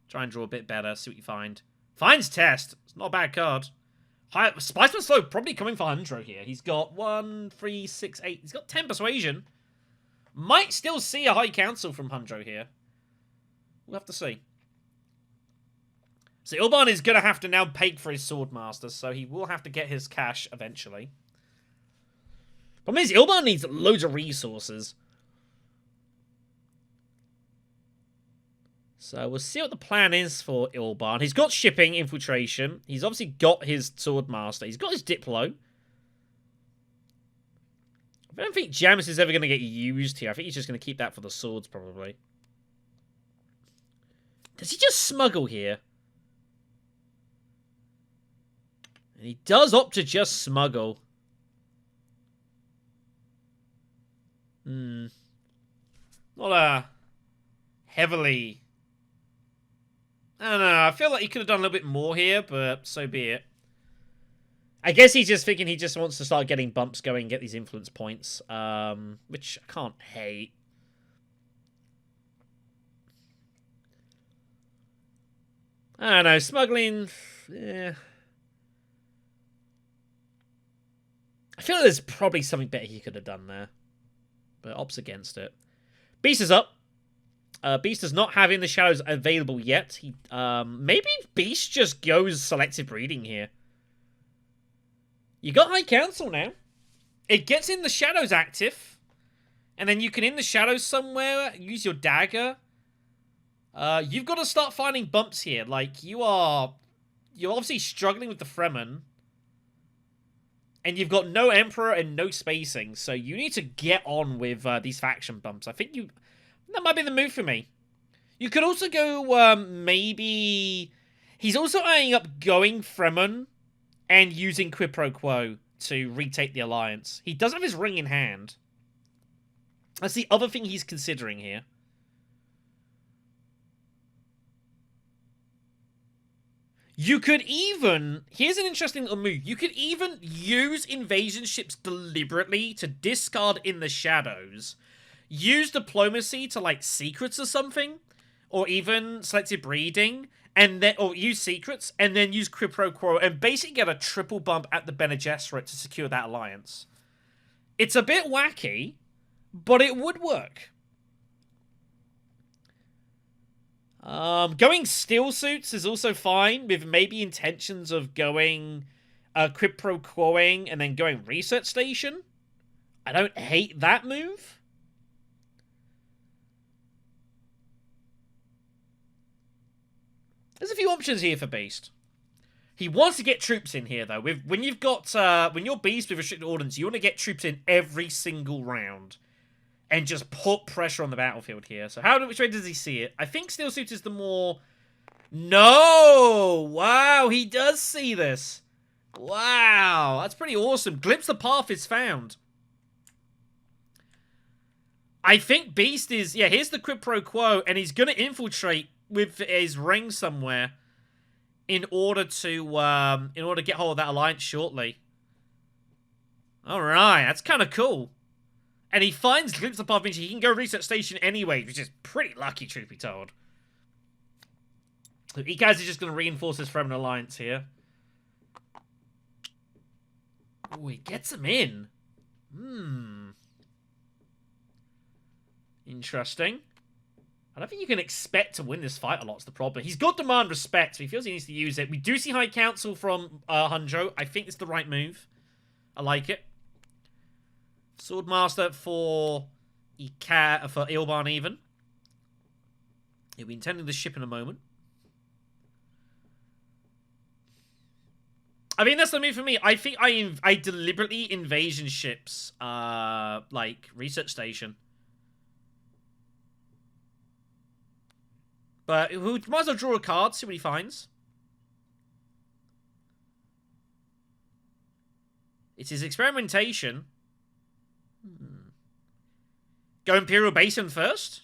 Try and draw a bit better. See what you find. Finds Test. It's not a bad card. Spiceman Slow probably coming for Hundro here. He's got 1, 3, 6, 8. He's got 10 Persuasion. Might still see a High Council from Hundro here. We'll have to see. So Ilban is going to have to now pay for his Swordmaster, so he will have to get his cash eventually. Problem is, Ilban needs loads of resources. So we'll see what the plan is for Ilban. He's got shipping, infiltration. He's obviously got his Swordmaster. He's got his Diplo. I don't think Jamis is ever going to get used here. I think he's just going to keep that for the swords, probably. Does he just smuggle here? And he does opt to just smuggle. Not a heavily... I don't know. I feel like he could have done a little bit more here, but so be it. I guess he's just thinking he just wants to start getting bumps going and get these influence points, which I can't hate. I don't know. Smuggling... Yeah. I feel like there's probably something better he could have done there. But opts against it. Beast is up. Beast does not have In the Shadows available yet. He, maybe Beast just goes selective breeding here. You got High Council now. It gets In the Shadows active. And then you can In the Shadows somewhere. Use your dagger. You've got to start finding bumps here. Like, you're obviously struggling with the Fremen. And you've got no Emperor and no spacing. So you need to get on with these faction bumps. I think that might be the move for me. You could also go, maybe... He's also eyeing up going Fremen and using Quid Pro Quo to retake the Alliance. He does have his ring in hand. That's the other thing he's considering here. You could even... Here's an interesting little move. You could even use invasion ships deliberately to discard in the shadows. Use diplomacy to, like, secrets or something. Or even selective breeding. And then, or use secrets. And then use quid pro quo. And basically get a triple bump at the Bene Gesserit to secure that alliance. It's a bit wacky, but it would work. Going steel suits is also fine, with maybe intentions of going quid pro quoing and then going research station. I don't hate that move. There's a few options here for Beast. He wants to get troops in here, though. When you've got when you're Beast with restricted ordnance, you want to get troops in every single round. And just put pressure on the battlefield here. So which way does he see it? I think Steel Suit is the more... No! Wow, he does see this. Wow, that's pretty awesome. Glimpse the path is found. I think Beast is... Yeah, here's the quid pro quo. And he's going to infiltrate with his ring somewhere. In order to get hold of that alliance shortly. Alright, that's kind of cool. And he finds Glimpse of Path, he can go research station anyway, which is pretty lucky, truth be told. So Aequitas is just going to reinforce his Fremen alliance here. Oh, he gets him in. Interesting. I don't think you can expect to win this fight a lot, is the problem. He's got demand respect, so he feels he needs to use it. We do see High Council from Hunjo. I think it's the right move. I like it. Swordmaster for Ilban even. He'll be intending the ship in a moment. I mean, that's the move for me. I think I deliberately invasion ships, like research station. But we might as well draw a card, see what he finds. It's his experimentation. Go Imperial Basin first.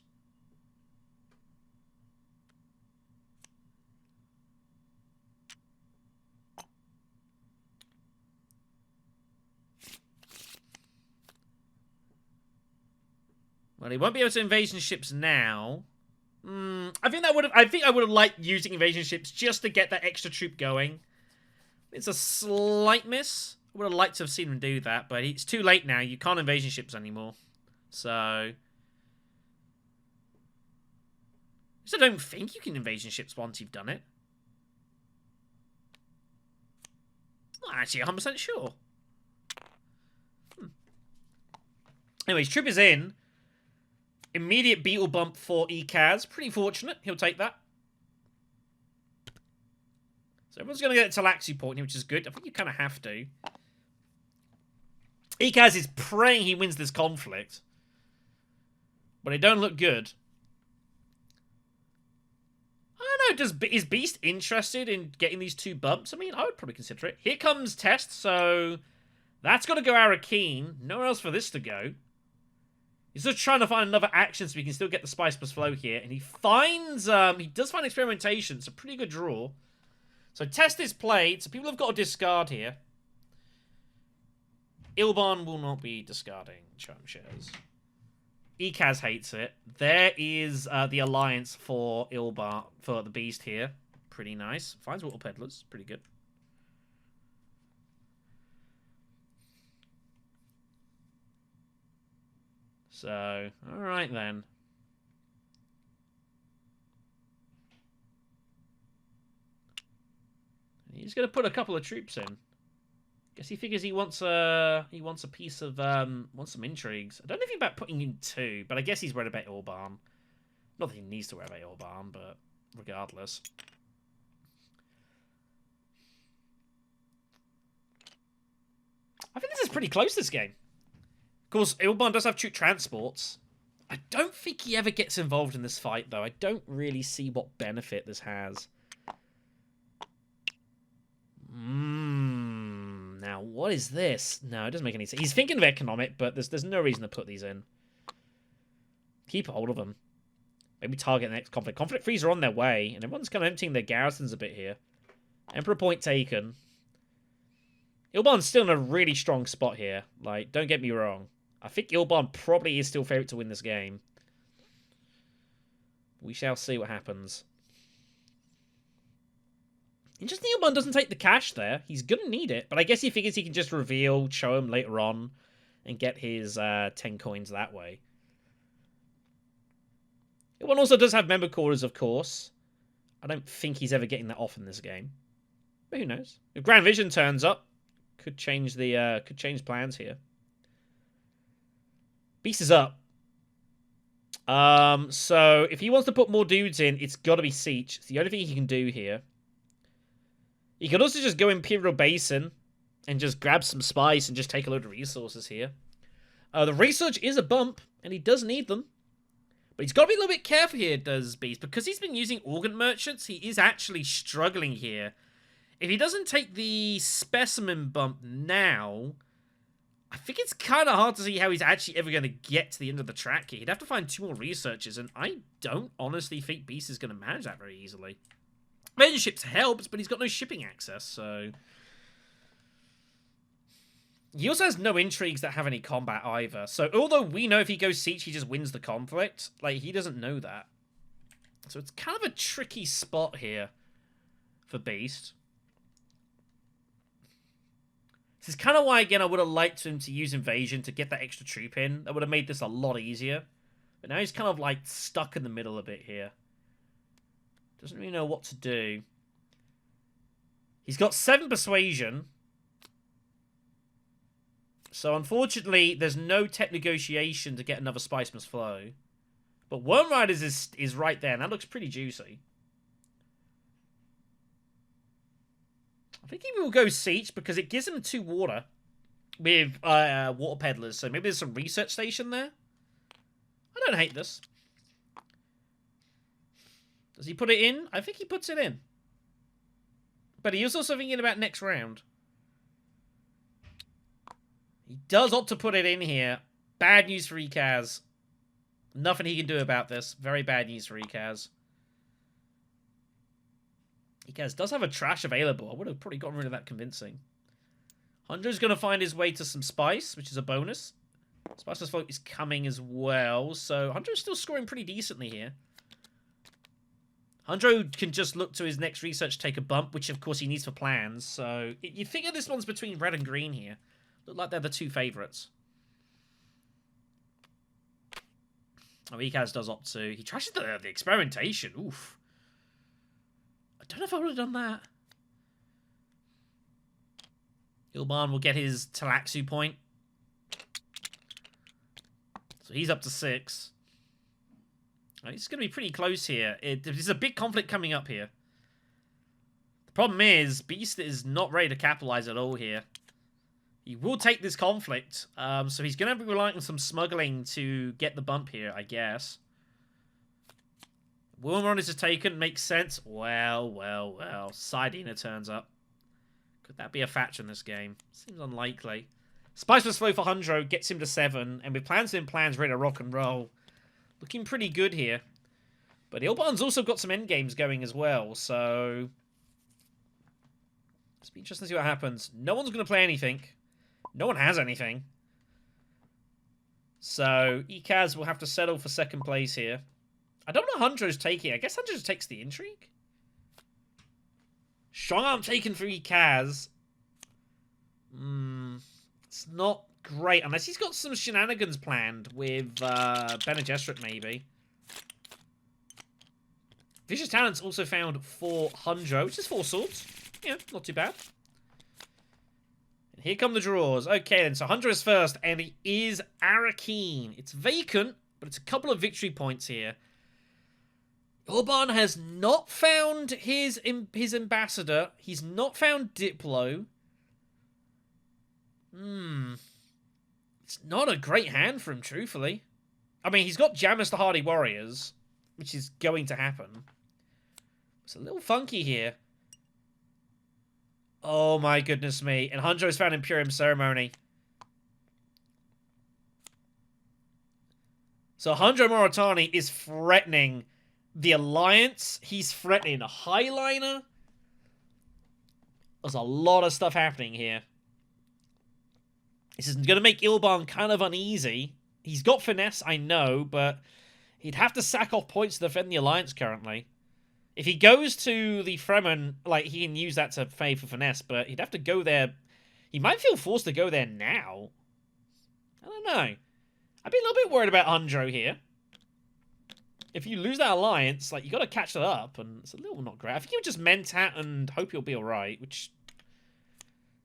Well, he won't be able to invasion ships now. I think I would have liked using invasion ships just to get that extra troop going. It's a slight miss. I would have liked to have seen him do that, but it's too late now. You can't invasion ships anymore. So... I don't think you can invasion ships once you've done it. Not actually 100% sure. Anyways, troop is in. Immediate beetle bump for Aequitas. Pretty fortunate. He'll take that. So everyone's going to get a Thelastshadowpuppet point here, which is good. I think you kind of have to. Aequitas is praying he wins this conflict. But it don't look good. I don't know, is Beast interested in getting these two bumps? I mean, I would probably consider it. Here comes Test, so that's got to go Arrakis. Nowhere else for this to go. He's just trying to find another action so we can still get the Spice plus Flow here. And he finds, he does find Experimentation. It's a pretty good draw. So Test is played, so people have got to discard here. Ilban will not be discarding Charm Shares. Aequitas hates it. There is the alliance for Ilban, for the Beast here. Pretty nice. Finds Water Peddlers. Pretty good. So, alright then. He's going to put a couple of troops in. Guess he figures he wants a piece of wants some intrigues. I don't know if he's about putting in two, but I guess he's worried about Ilban. Not that he needs to worry about Ilban, but regardless. I think this is pretty close, this game. Of course, Ilban does have troop transports. I don't think he ever gets involved in this fight, though. I don't really see what benefit this has. Now, what is this? No, it doesn't make any sense. He's thinking of economic, but there's no reason to put these in. Keep hold of them. Maybe target the next conflict. Conflict frees are on their way, and everyone's kind of emptying their garrisons a bit here. Emperor point taken. Ilban's still in a really strong spot here. Like, don't get me wrong. I think Ilban probably is still favourite to win this game. We shall see what happens. Interesting, Ilban doesn't take the cash there. He's going to need it. But I guess he figures he can just reveal, show him later on, and get his 10 coins that way. Ilban also does have member quarters, of course. I don't think he's ever getting that off in this game. But who knows? If Grand Vision turns up, could change plans here. Beast is up. So if he wants to put more dudes in, it's got to be Siege. It's the only thing he can do here. He could also just go Imperial Basin and just grab some spice and just take a load of resources here. The research is a bump, and he does need them. But he's got to be a little bit careful here, does Beast. Because he's been using Organ Merchants, he is actually struggling here. If he doesn't take the Specimen bump now, I think it's kind of hard to see how he's actually ever going to get to the end of the track here. He'd have to find 2 more researchers, and I don't honestly think Beast is going to manage that very easily. Major ships helps, but he's got no shipping access, so... He also has no intrigues that have any combat either. So although we know if he goes Siege, he just wins the conflict, like, he doesn't know that. So it's kind of a tricky spot here for Beast. This is kind of why, again, I would have liked him to use Invasion to get that extra troop in. That would have made this a lot easier. But now he's kind of, like, stuck in the middle a bit here. Doesn't really know what to do. He's got 7 Persuasion. So, unfortunately, there's no tech negotiation to get another Spice Must Flow. But Worm Riders is right there, and that looks pretty juicy. I think he will go Siege because it gives him 2 water with water peddlers. So maybe there's some research station there. I don't hate this. Does he put it in? I think he puts it in. But he was also thinking about next round. He does opt to put it in here. Bad news for Eikaz. Nothing he can do about this. Very bad news for Eikaz. Eikaz does have a trash available. I would have probably gotten rid of that convincing. Hunter's going to find his way to some spice, which is a bonus. Spiceless Float is coming as well. So Hunter is still scoring pretty decently here. Hunter can just look to his next research, take a bump, which of course he needs for plans. So you figure this one's between red and green here. Look like they're the 2 favourites. Oh, Eikaz does opt to. He trashes the experimentation. Oof. I don't know if I would have done that. Ilban will get his Thelastshadowpuppet point. So he's up to 6. Oh, he's going to be pretty close here. There's a big conflict coming up here. The problem is, Beast is not ready to capitalize at all here. He will take this conflict, so he's going to be relying on some smuggling to get the bump here, I guess. Wilmaron is taken, makes sense. Well. Sidena turns up. Could that be a factor in this game? Seems unlikely. Spiceless Flow for Hundro gets him to 7, and with plans in plans ready to rock and roll. Looking pretty good here. But Ilban's also got some endgames going as well, so... It's be interesting to see what happens. No one's going to play anything. No one has anything. So, Eikaz will have to settle for 2nd place here. I don't know Hunter's taking. I guess Hunter just takes the intrigue. Strong arm taken for Eikaz. It's not great. Unless he's got some shenanigans planned with Bene Gesserit, maybe. Vicious Talents also found for Hundro, which is 4 swords. Yeah, not too bad. And here come the draws. Okay, then. So Hundro is first, and it is Arrakis. It's vacant, but it's a couple of victory points here. Ilban has not found his ambassador. He's not found Diplo. It's not a great hand for him, truthfully. I mean, he's got Jamis the Hardy Warriors, which is going to happen. It's a little funky here. Oh my goodness me. And Hundro has found Imperium Ceremony. So Hundro Moritani is threatening the Alliance. He's threatening a Highliner. There's a lot of stuff happening here. This is going to make Ilban kind of uneasy. He's got finesse, I know, but he'd have to sack off points to defend the Alliance currently. If he goes to the Fremen, like, he can use that to favor finesse, but he'd have to go there. He might feel forced to go there now. I don't know. I'd be a little bit worried about Hundro here. If you lose that Alliance, like, you got to catch that up, and it's a little not great. I think you just Mentat and hope you'll be alright, which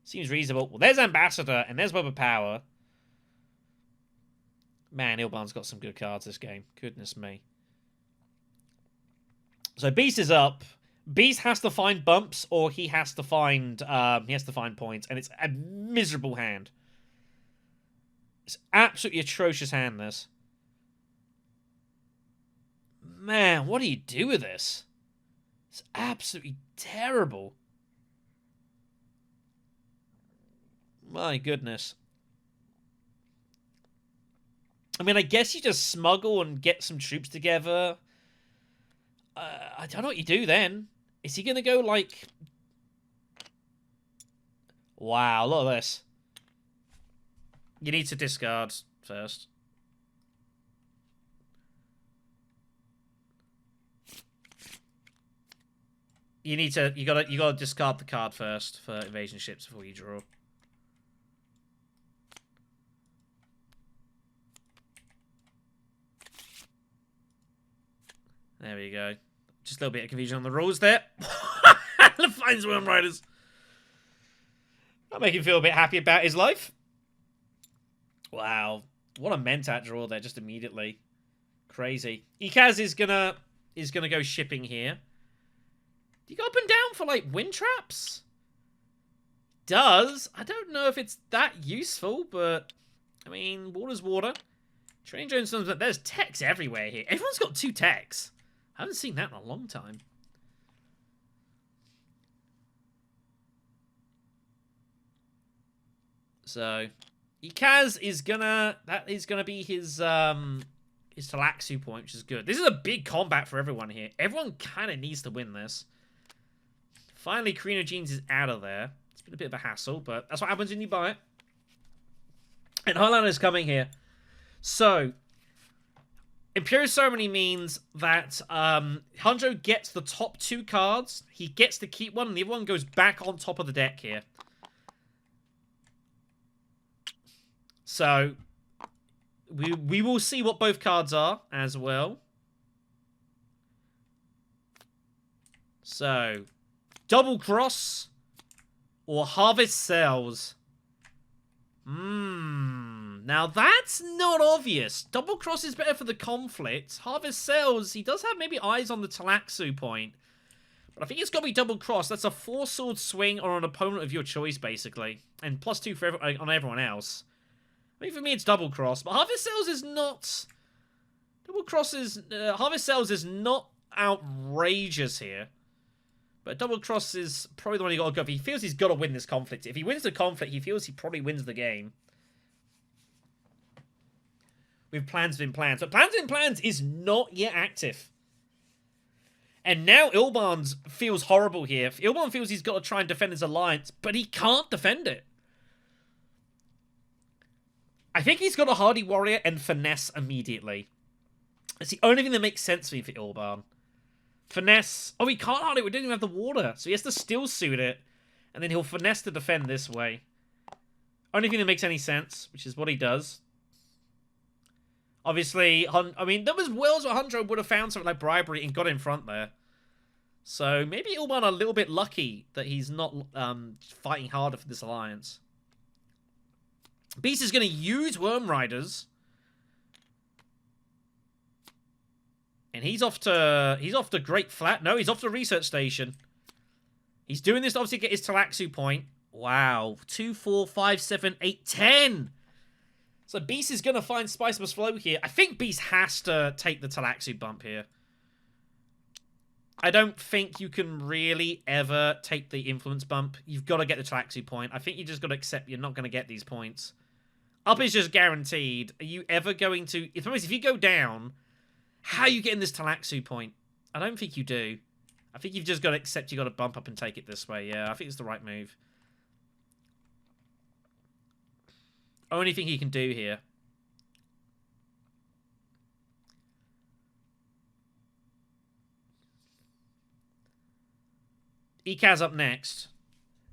seems reasonable. Well, there's Ambassador, and there's Web of Power. Man, Ilban's got some good cards this game. Goodness me. So Beast is up. Beast has to find bumps, or he has to find points, and it's a miserable hand. It's absolutely atrocious hand, this. Man, what do you do with this? It's absolutely terrible. My goodness. I mean, I guess you just smuggle and get some troops together. I don't know what you do then. Is he going to go, like... Wow, look at this. You need to discard first. You gotta discard the card first for invasion ships before you draw. There we go. Just a little bit of confusion on the rules there. Finds Worm Riders. That'll make him feel a bit happy about his life. Wow. What a Mentat draw there just immediately. Crazy. Aequitas is gonna go shipping here. Do you go up and down for, like, wind traps? Does. I don't know if it's that useful, but I mean, water's water. Training Jones, but there's techs everywhere here. Everyone's got 2 techs. I haven't seen that in a long time. So, Aequitas is gonna... That is gonna be his Thelastshadowpuppet point, which is good. This is a big combat for everyone here. Everyone kind of needs to win this. Finally, Carino Jeans is out of there. It's been a bit of a hassle, but that's what happens when you buy it. And Highlander is coming here. So, Imperial Ceremony means that Hundro gets the top 2 cards. He gets to keep one, and the other one goes back on top of the deck here. So, we will see what both cards are as well. So, Double Cross or Harvest Cells. Now that's not obvious. Double Cross is better for the conflict. Harvest Cells, he does have maybe eyes on the Thelastshadowpuppet point. But I think it's got to be Double Cross. That's a 4-sword swing on an opponent of your choice, basically. And +2 for on everyone else. I mean, for me, it's Double Cross. But Harvest Cells is not... Double Cross is... Harvest Cells is not outrageous here. But Double Cross is probably the one you got to go. If he feels he's got to win this conflict. If he wins the conflict, he feels he probably wins the game. With Plans Within Plans. But Plans Within Plans is not yet active. And now Ilban feels horrible here. Ilban feels he's got to try and defend his alliance, but he can't defend it. I think he's got a Hardy Warrior and Finesse immediately. It's the only thing that makes sense to me for Ilban. Finesse. Oh, he can't Hardy. We didn't even have the water. So he has to still suit it. And then he'll Finesse to defend this way. Only thing that makes any sense, which is what he does. Obviously, I mean, there was worlds where Hundro would have found something like Bribery and got in front there. So maybe Ilban a little bit lucky that he's not fighting harder for this alliance. Beast is going to use Worm Riders. And he's off to Great Flat. No, he's off to Research Station. He's doing this to obviously get his Thelastshadowpuppet point. Wow. 2, 4, 5, 7, 8, 10. So Beast is going to find Spice Must Flow here. I think Beast has to take the Thelastshadowpuppet bump here. I don't think you can really ever take the Influence bump. You've got to get the Thelastshadowpuppet point. I think you just got to accept you're not going to get these points. Up is just guaranteed. Are you ever going to... If you go down, how are you getting this Thelastshadowpuppet point? I don't think you do. I think you've just got to accept you got to bump up and take it this way. Yeah, I think it's the right move. Only thing he can do here. Eekaz up next.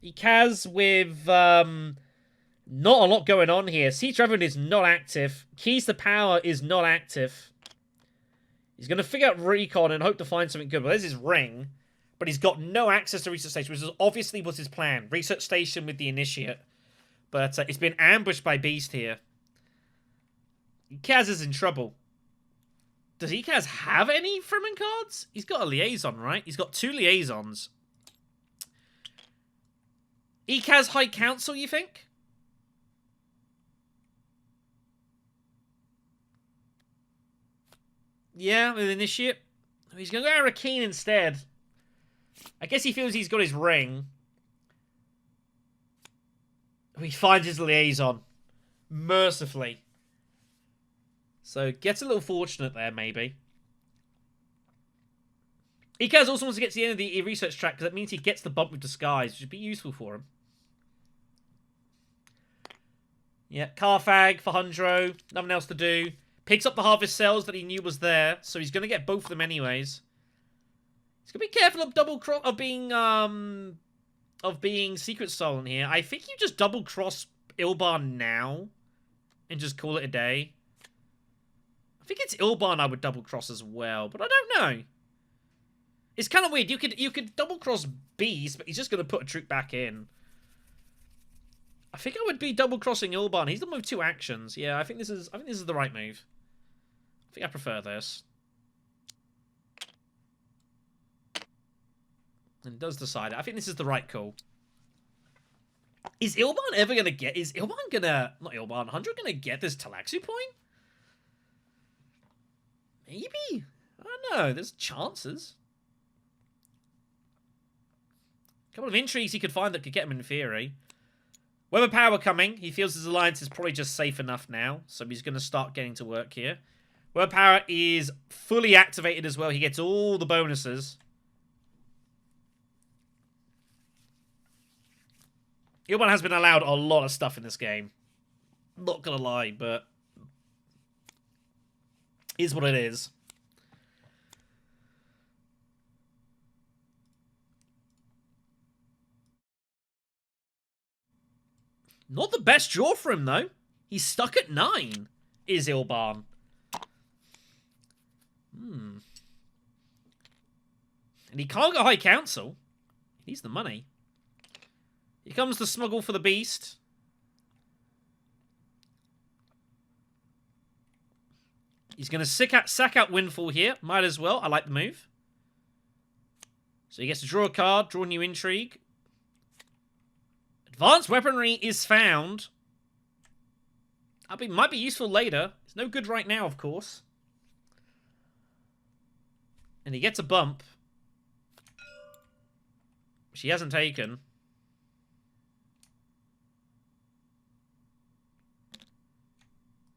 Eekaz with not a lot going on here. Siege Reverend is not active. Keys to Power is not active. He's going to figure out Recon and hope to find something good. Well, there's his ring. But he's got no access to Research Station, which obviously was his plan. Research Station with the Initiate. But it's been ambushed by Beast here. Eekaz is in trouble. Does Eekaz have any Fremen cards? He's got a Liaison, right? He's got 2 Liaisons. Eekaz High Council, you think? Yeah, with Initiate. He's going to go Arrakis instead. I guess he feels he's got his ring. He finds his Liaison. Mercifully. So, gets a little fortunate there, maybe. Eekaz also wants to get to the end of the research track, because that means he gets the bump with Disguise, which would be useful for him. Yeah, Carfag for Hundro. Nothing else to do. Picks up the Harvest Cells that he knew was there, so he's going to get both of them anyways. He's going to be careful of being Secret Soul in here. I think you just double cross Ilban now and just call it a day. I think it's Ilban I would double cross as well, but I don't know. It's kind of weird. You could double cross Beast, but he's just going to put a troop back in. I think I would be double crossing Ilban. He's done with 2 actions. Yeah, I think this is the right move. I think I prefer this. And does decide it. I think this is the right call. Is Ilban ever going to get... Is Ilban going to... Not Ilban. 100 going to get this Thelastshadowpuppet point? Maybe? I don't know. There's chances. A couple of intrigues he could find that could get him in theory. Weather Power coming. He feels his alliance is probably just safe enough now. So he's going to start getting to work here. Weather Power is fully activated as well. He gets all the bonuses. Ilban has been allowed a lot of stuff in this game. Not gonna lie, but... is what it is. Not the best draw for him, though. He's stuck at 9, is Ilban. And he can't go High Council. He needs the money. Here comes the smuggle for the Beast. He's going to sack out Windfall here. Might as well. I like the move. So he gets to draw a card, draw new intrigue. Advanced weaponry is found. Might be useful later. It's no good right now, of course. And he gets a bump. Which he hasn't taken.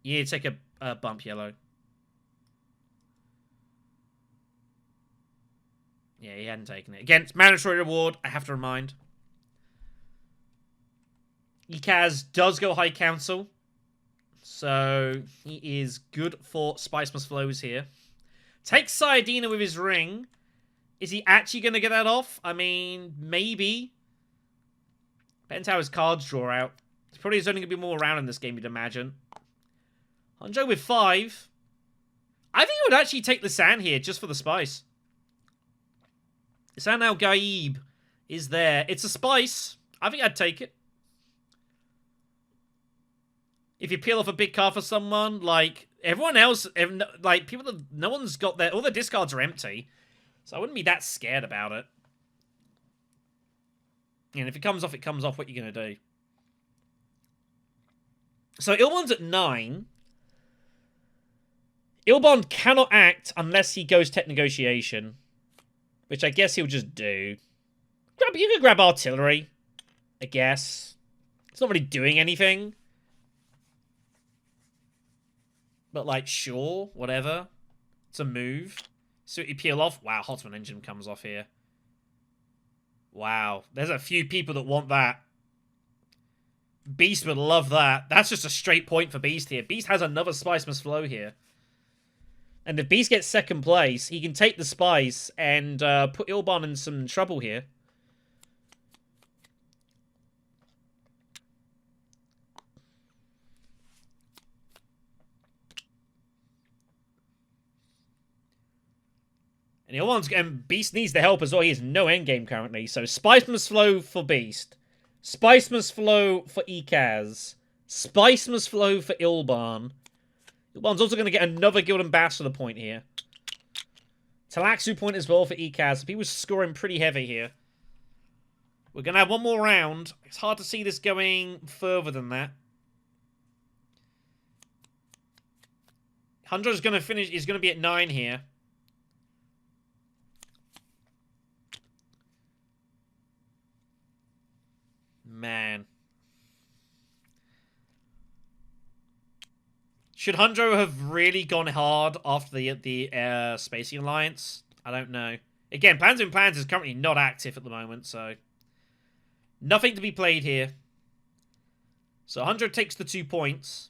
Yeah, take a bump, yellow. Yeah, he hadn't taken it. Again, it's mandatory reward, I have to remind. Eekaz does go High Council. So, he is good for Spice Must Flows here. Takes Sayadina with his ring. Is he actually going to get that off? I mean, maybe. Depends how his cards draw out. There's probably only going to be more around in this game, you'd imagine. Hanjo with 5. I think I would actually take Lisanne here, just for the spice. Lisanne Al Gaib is there. It's a spice. I think I'd take it. If you peel off a big card for someone, like, everyone else, like, people that, no one's got all their discards are empty. So I wouldn't be that scared about it. And if it comes off, it comes off. What are you going to do? So Ilban's at 9. Ilban cannot act unless he goes Tech Negotiation. Which I guess he'll just do. You can grab Artillery. I guess. It's not really doing anything. But, like, sure. Whatever. It's a move. So you peel off. Wow, Hotman Engine comes off here. Wow. There's a few people that want that. Beast would love that. That's just a straight point for Beast here. Beast has another Spice Must Flow here. And if Beast gets second place, he can take the Spice and put Ilban in some trouble here. And Beast needs the help as well. He has no endgame currently. So Spice Must Flow for Beast. Spice Must Flow for Eikaz. Spice Must Flow for Ilban. Ilban's also going to get another Guild Ambassador point here. Thelastshadowpuppet point as well for Eikaz. He was scoring pretty heavy here. We're going to have one more round. It's hard to see this going further than that. Hundra's going to finish. He's going to be at 9 here. Man. Should Hundro have really gone hard after the Spacing Alliance? I don't know. Again, Plans in Plans is currently not active at the moment, so... Nothing to be played here. So Hundro takes the 2 points.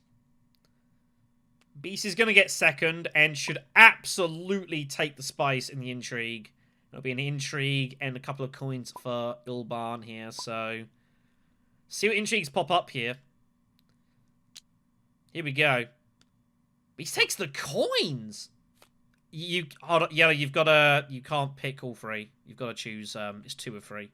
Beast is going to get second and should absolutely take the Spice in the Intrigue. It'll be an Intrigue and a couple of coins for Ilban here, so... See what Intrigues pop up here. Here we go. Beast takes the coins. Hold on, Yellow, you've got to... You can't pick all 3. You've got to choose... it's 2 of 3.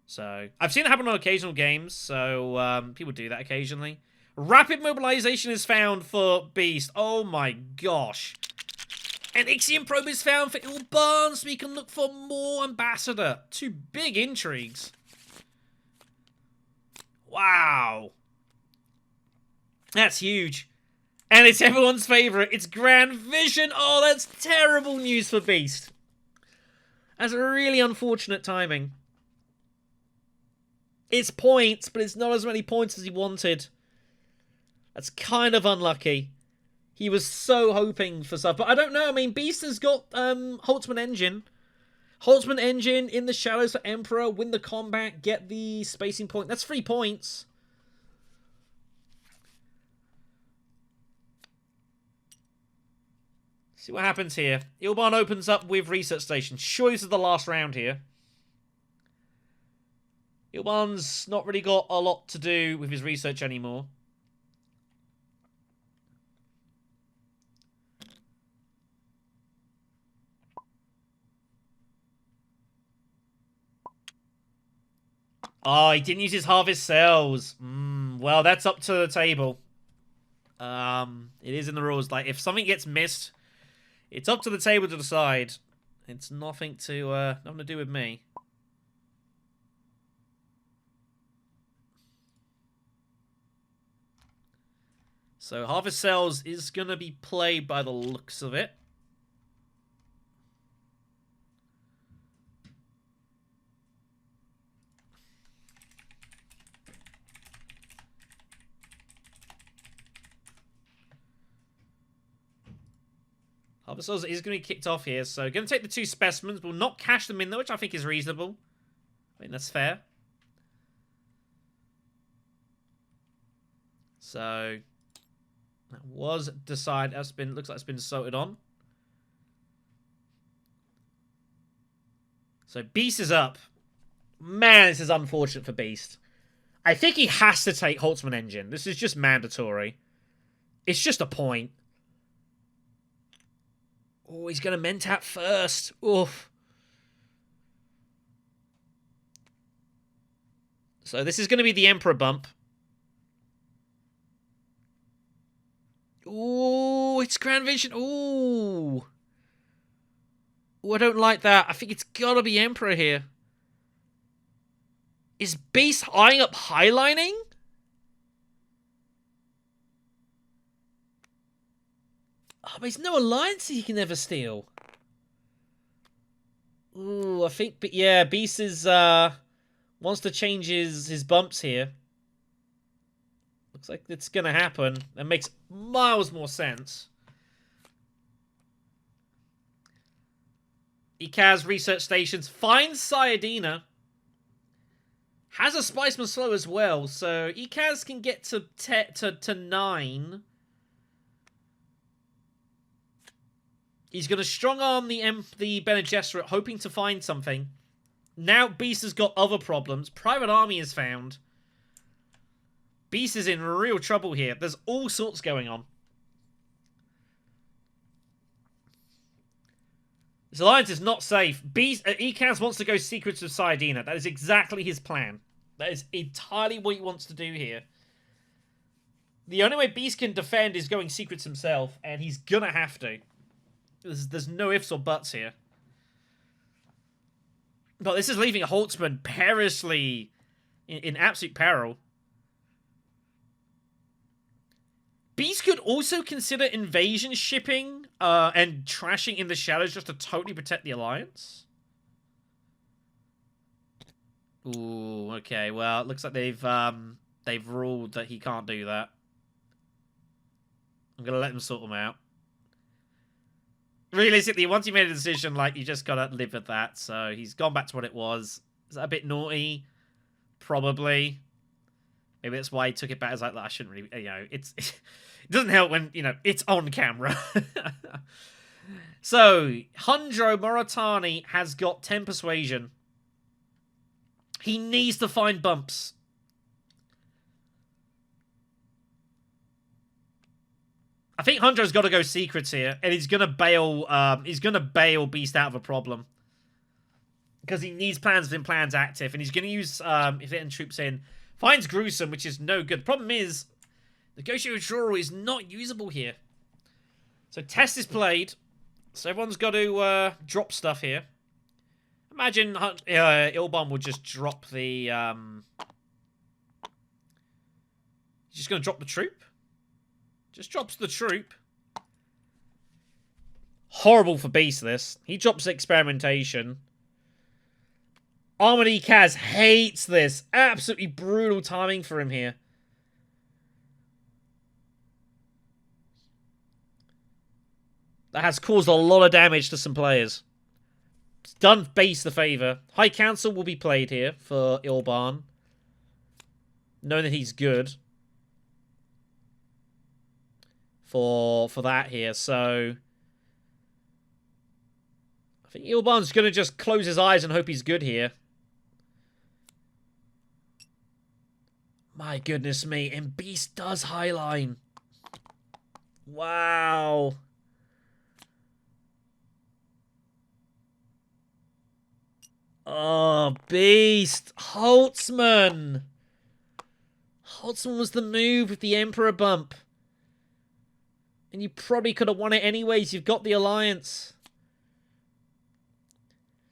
So... I've seen it happen on occasional games, so people do that occasionally. Rapid mobilization is found for Beast. Oh my gosh. And Ixion Probe is found for Ilban, so we can look for more Ambassador. 2 big intrigues. Wow. That's huge. And it's everyone's favourite. It's Grand Vision. Oh, that's terrible news for Beast. That's really unfortunate timing. It's points, but it's not as many points as he wanted. That's kind of unlucky. He was so hoping for stuff. But I don't know. I mean, Beast has got Holtzman Engine. Holtzman Engine in the Shadows for Emperor. Win the combat. Get the spacing point. That's 3 points. See what happens here. Ilban opens up with Research Station. Sure, this is the last round here. Ilban's not really got a lot to do with his research anymore. Oh, he didn't use his Harvest Cells. Well, that's up to the table. It is in the rules. Like, if something gets missed, it's up to the table to decide. It's nothing to do with me. So, Harvest Cells is going to be played by the looks of it. Harvest Cells is going to be kicked off here, so going to take the 2 specimens. We'll not cash them in though, which I think is reasonable. I think that's fair. So that was decided. Looks like it's been sorted on. So Beast is up. Man, this is unfortunate for Beast. I think he has to take Holtzman Engine. This is just mandatory. It's just a point. Oh, he's going to Mentat first. Oof. So this is going to be the Emperor bump. Ooh, it's Grand Vision. Ooh. Ooh, I don't like that. I think it's got to be Emperor here. Is Beast eyeing up highlining? Oh, but there's no alliance he can ever steal. Ooh, I think... But yeah, Beast is... wants to change his bumps here. Looks like it's going to happen. That makes miles more sense. Ee'Kaz research stations, finds Sayadina. Has a Spiceman slow as well, so Ee'Kaz can get to 9. He's going to strong arm the Bene Gesserit, hoping to find something. Now Beast has got other problems. Private Army is found. Beast is in real trouble here. There's all sorts going on. This alliance is not safe. Ee'Kaz wants to go Secrets of Sayadina. That is exactly his plan. That is entirely what he wants to do here. The only way Beast can defend is going Secrets himself, and he's gonna have to. There's no ifs or buts here. But this is leaving Holtzman perilously in absolute peril. Beast could also consider invasion shipping and trashing in the shadows just to totally protect the alliance. Ooh, okay. Well, it looks like they've ruled that he can't do that. I'm gonna let them sort them out. Realistically, once you made a decision, like, you just gotta live with that. So he's gone back to what it was. Is that a bit naughty? Probably. Maybe that's why he took it back as like, I shouldn't really, you know, it doesn't help when, you know, it's on camera. So, Hundro Moritani has got 10 persuasion. He needs to find bumps. I think Hundro's got to go secrets here, and he's gonna bail Beast out of a problem. Because he needs plans within plans active, and he's gonna use if getting troops in. Finds Gruesome, which is no good. Problem is, Negotiated Withdrawal is not usable here. So test is played. So everyone's got to drop stuff here. Imagine Ilbon will just drop the... He's just going to drop the troop. Just drops the troop. Horrible for Beast, this. He drops experimentation. Armored Ee'Kaz hates this. Absolutely brutal timing for him here. That has caused a lot of damage to some players. It's done Beast the favour. High Council will be played here for Ilban. Knowing that he's good. For that here, so... I think Ilban's going to just close his eyes and hope he's good here. My goodness me, and Beast does highline. Wow. Oh, Beast. Holtzman. Holtzman was the move with the Emperor bump. And you probably could have won it anyways. You've got the alliance.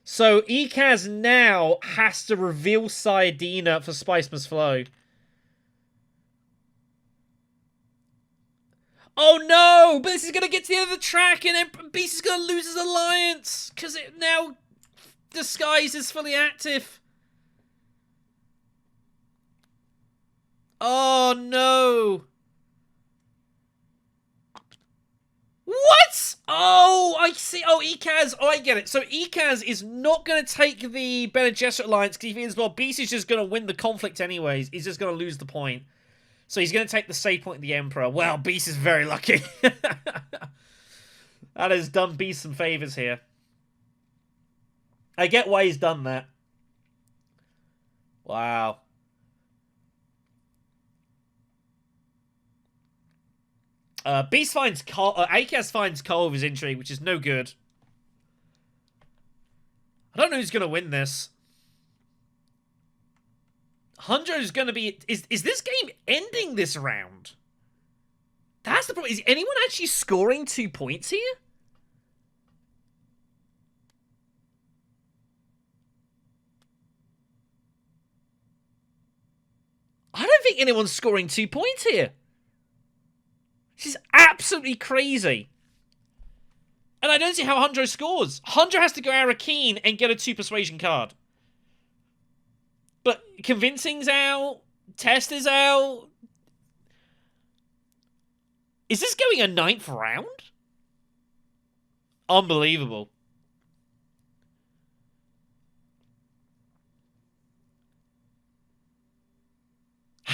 So, Ee'Kaz now has to reveal Sayadina for Spice Must Flow. Oh no! But this is going to get to the end of the track and then Beast is going to lose his alliance. Because it now... Disguise is fully active. Oh no! What? Oh, I see. Oh, Ee'Kaz. Oh, I get it. So Ee'Kaz is not going to take the Bene Gesserit alliance because he feels, well, Beast is just going to win the conflict anyways. He's just going to lose the point. So he's going to take the save point of the Emperor. Well, Beast is very lucky. That has done Beast some favors here. I get why he's done that. Wow. Beast finds Aequitas finds Culver's intrigue, which is no good. I don't know who's going to win this. Hunjo's going to be... Is this game ending this round? That's the problem. Is anyone actually scoring 2 points here? I don't think anyone's scoring 2 points here. This is absolutely crazy. And I don't see how Hunjo scores. Hunjo has to go Arrakis and get a 2 persuasion card. But Convincing's out. Test is out. Is this going a 9th round? Unbelievable.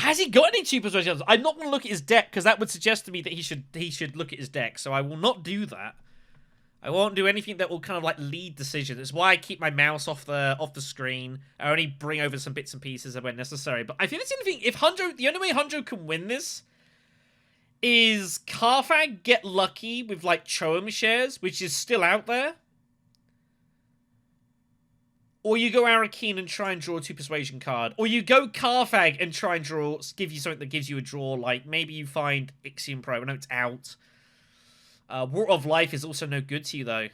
Has he got any 2 persuasion? I'm not going to look at his deck because that would suggest to me that he should look at his deck. So I will not do that. I won't do anything that will kind of like lead decisions. It's why I keep my mouse off the screen. I only bring over some bits and pieces when necessary. But I think that's the only thing. If Hunjo, the only way Hunjo can win this is Carfag get lucky with like Choem shares, which is still out there. Or you go Arrakis and try and draw a 2 persuasion card. Or you go Carfag and try and give you something that gives you a draw. Like maybe you find Ixion Pro. I know it's out. War of Life is also no good to you, though.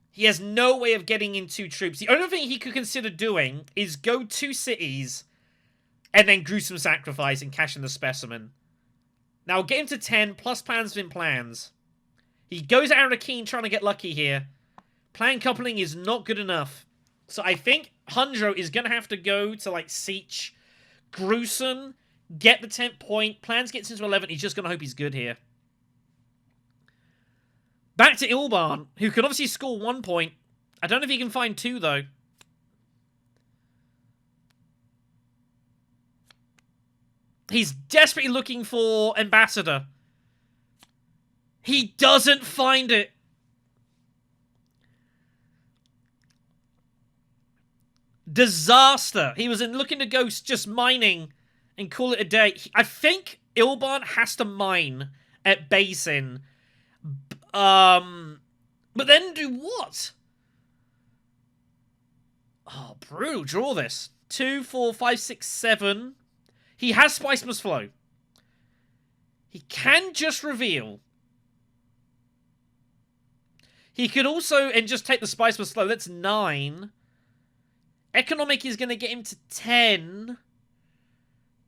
He has no way of getting in 2 troops. The only thing he could consider doing is go 2 cities and then Gruesome Sacrifice and cash in the Specimen. Now, get him to 10, plus plans within plans. He goes Arrakeen trying to get lucky here. Plan coupling is not good enough. So I think Hunjo is going to have to go to, like, Siege, Gruesome, get the 10th point. Plans gets into 11. He's just going to hope he's good here. Back to Ilban, who can obviously score 1 point. I don't know if he can find 2, though. He's desperately looking for Ambassador. He doesn't find it. Disaster. He was looking to go just mining and call it a day. I think Ilban has to mine at Basin. But then do what? Oh, brutal. Draw this. 2, 4, 5, 6, 7. He has Spice Must Flow. He can just reveal. He could also, and just take the Spice Must Flow. That's 9. Economic is going to get him to 10.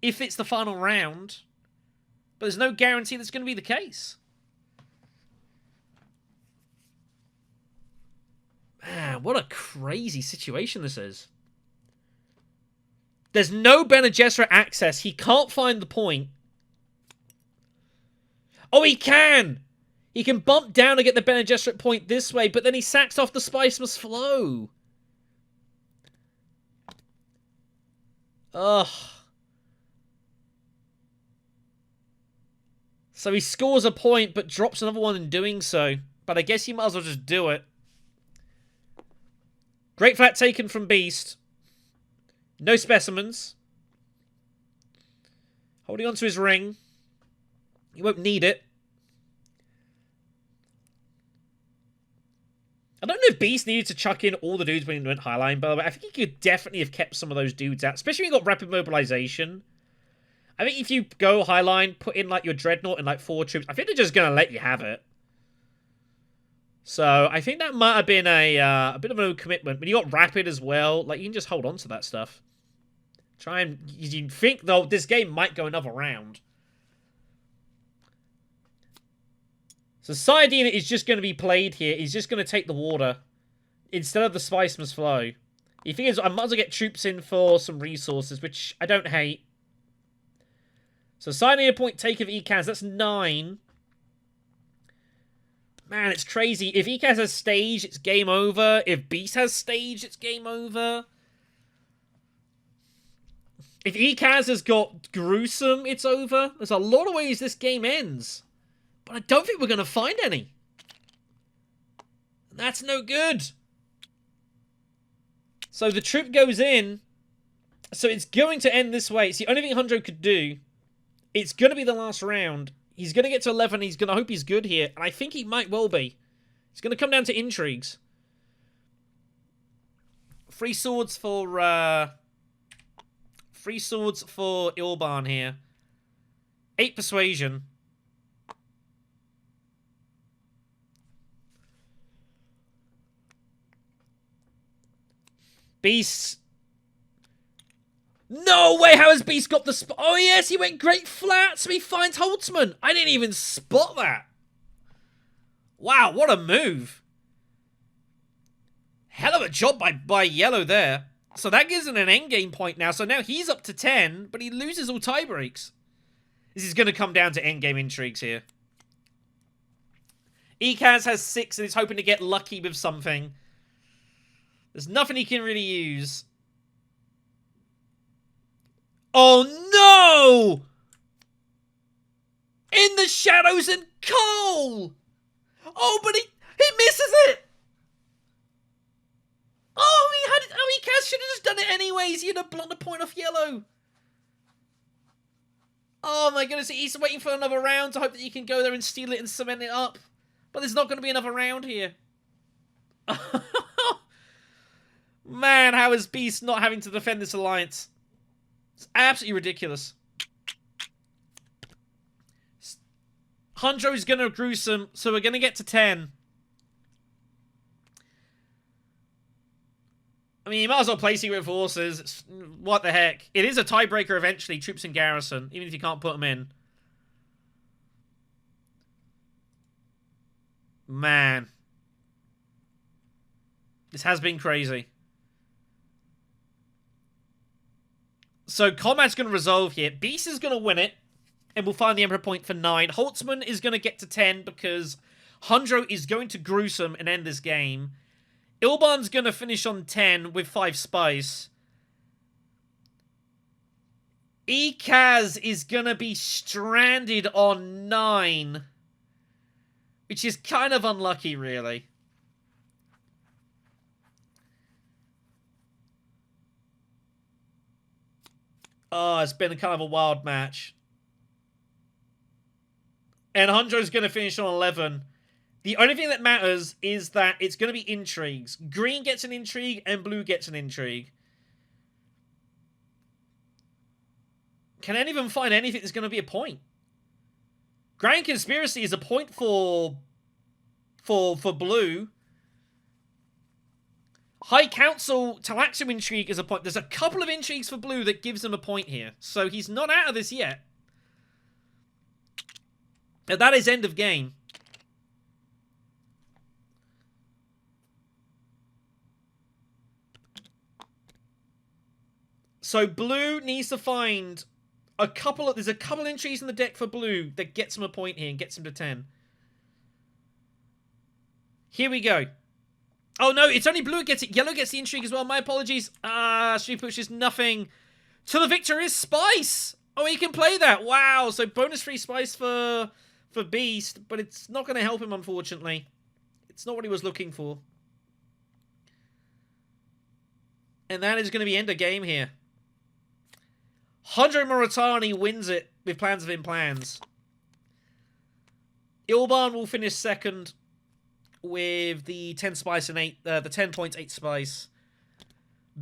If it's the final round. But there's no guarantee that's going to be the case. Man, what a crazy situation this is. There's no Bene Gesserit access. He can't find the point. Oh, he can! He can bump down to get the Bene Gesserit point this way, but then he sacks off the Spice Must Flow. Ugh. So he scores a point, but drops another one in doing so. But I guess he might as well just do it. Great Flat taken from Beast. No specimens. Holding on to his ring. He won't need it. I don't know if Beast needed to chuck in all the dudes when he went Highline, by the way. I think he could definitely have kept some of those dudes out. Especially when you got Rapid Mobilization. I think if you go Highline, put in like your Dreadnought and like 4 troops, I think they're just going to let you have it. So I think that might have been a bit of a commitment. When you got Rapid as well, like you can just hold on to that stuff. Try and... You think, though, this game might go another round. So Sayadina is just going to be played here. He's just going to take the water. Instead of the Spice Must Flow. He figures I might as well get troops in for some resources, which I don't hate. So Sayadina point take of Ekaz. That's 9. Man, it's crazy. If Ekaz has stage, it's game over. If Beast has stage, it's game over. If Ekaz has got Gruesome, it's over. There's a lot of ways this game ends. But I don't think we're going to find any. That's no good. So the trip goes in. So it's going to end this way. It's the only thing Hunjo could do. It's going to be the last round. He's going to get to 11. He's going to hope he's good here. And I think he might well be. It's going to come down to intrigues. 3 swords for... 3 swords for Ilban here. 8 persuasion. Beast. No way! How has Beast got the spot? Oh yes, he went great flat, so he finds Holtzman. I didn't even spot that. Wow, what a move. Hell of a job by Yellow there. So that gives him an endgame point now. So now he's up to 10, but he loses all tie breaks. This is going to come down to endgame intrigues here. Ekaz has 6 and is hoping to get lucky with something. There's nothing he can really use. Oh no! In the shadows and Cole! Oh, but he misses it! Oh, Aequitas should have just done it anyways. He'd have blown the point off yellow. Oh my goodness, he's waiting for another round to hope that he can go there and steal it and cement it up. But there's not going to be another round here. Man, how is Beast not having to defend this alliance? It's absolutely ridiculous. Hunjo's going to gruesome, so we're going to get to 10. I mean, you might as well play Secret Forces. What the heck? It is a tiebreaker eventually, troops in garrison, even if you can't put them in. Man. This has been crazy. So, combat's going to resolve here. Beast is going to win it, and we'll find the Emperor point for 9. Holtzman is going to get to 10 because Hunjo is going to gruesome and end this game. Ilban's going to finish on 10 with 5 spice. Ekaz is going to be stranded on 9. Which is kind of unlucky, really. Oh, it's been kind of a wild match. And Hunjo's going to finish on 11. The only thing that matters is that it's going to be intrigues. Green gets an intrigue and blue gets an intrigue. Can any of them find anything that's going to be a point? Grand Conspiracy is a point for blue. High Council Thelastshadowpuppet intrigue is a point. There's a couple of intrigues for blue that gives him a point here. So he's not out of this yet. And that is end of game. So blue needs to find a couple of... There's a couple intrigues in the deck for blue that gets him a point here and gets him to 10. Here we go. Oh no, it's only blue gets it. Yellow gets the intrigue as well. My apologies. Street pushes nothing. To the victor is Spice. Oh, he can play that. Wow. So bonus free Spice for Beast, but it's not going to help him, unfortunately. It's not what he was looking for. And that is going to be end of game here. Hunjo Moritani wins it with plans within plans. Ilban will finish second with the 10 spice and 8, the 10 points, 8 spice.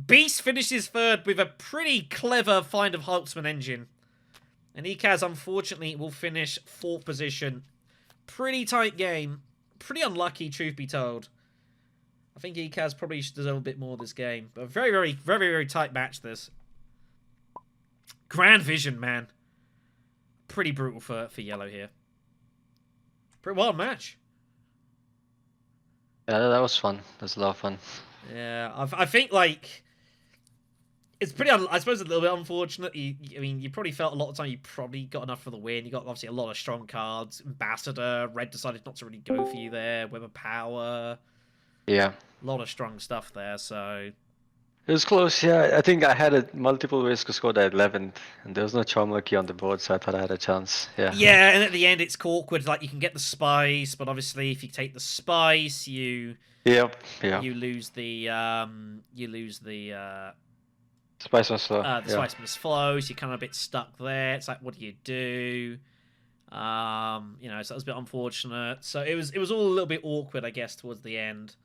Beast finishes third with a pretty clever find of Hulksman engine. And Ekaz, unfortunately, will finish 4th position. Pretty tight game. Pretty unlucky, truth be told. I think Ekaz probably should deserve a bit more this game. But very, very, very, very tight match, this. Grand Vision, man. Pretty brutal for yellow here. Pretty wild match. Yeah, that was fun. That was a lot of fun. Yeah, I think, like... It's pretty, I suppose, a little bit unfortunate. I mean, you probably felt a lot of time you probably got enough for the win. You got, obviously, a lot of strong cards. Ambassador, Red decided not to really go for you there. Web of Power. Yeah. A lot of strong stuff there, so... It was close, yeah. I think I had multiple ways to score that 11th, and there was no Charm Lucky on the board, so I thought I had a chance. Yeah. Yeah, and at the end, it's awkward. Like, you can get the spice, but obviously, if you take the spice, you... Yep, yeah. You lose the... Spice was slow. The spice must flow, so you're kind of a bit stuck there. It's like, what do you do? You know, so that was a bit unfortunate. So it was all a little bit awkward, I guess, towards the end.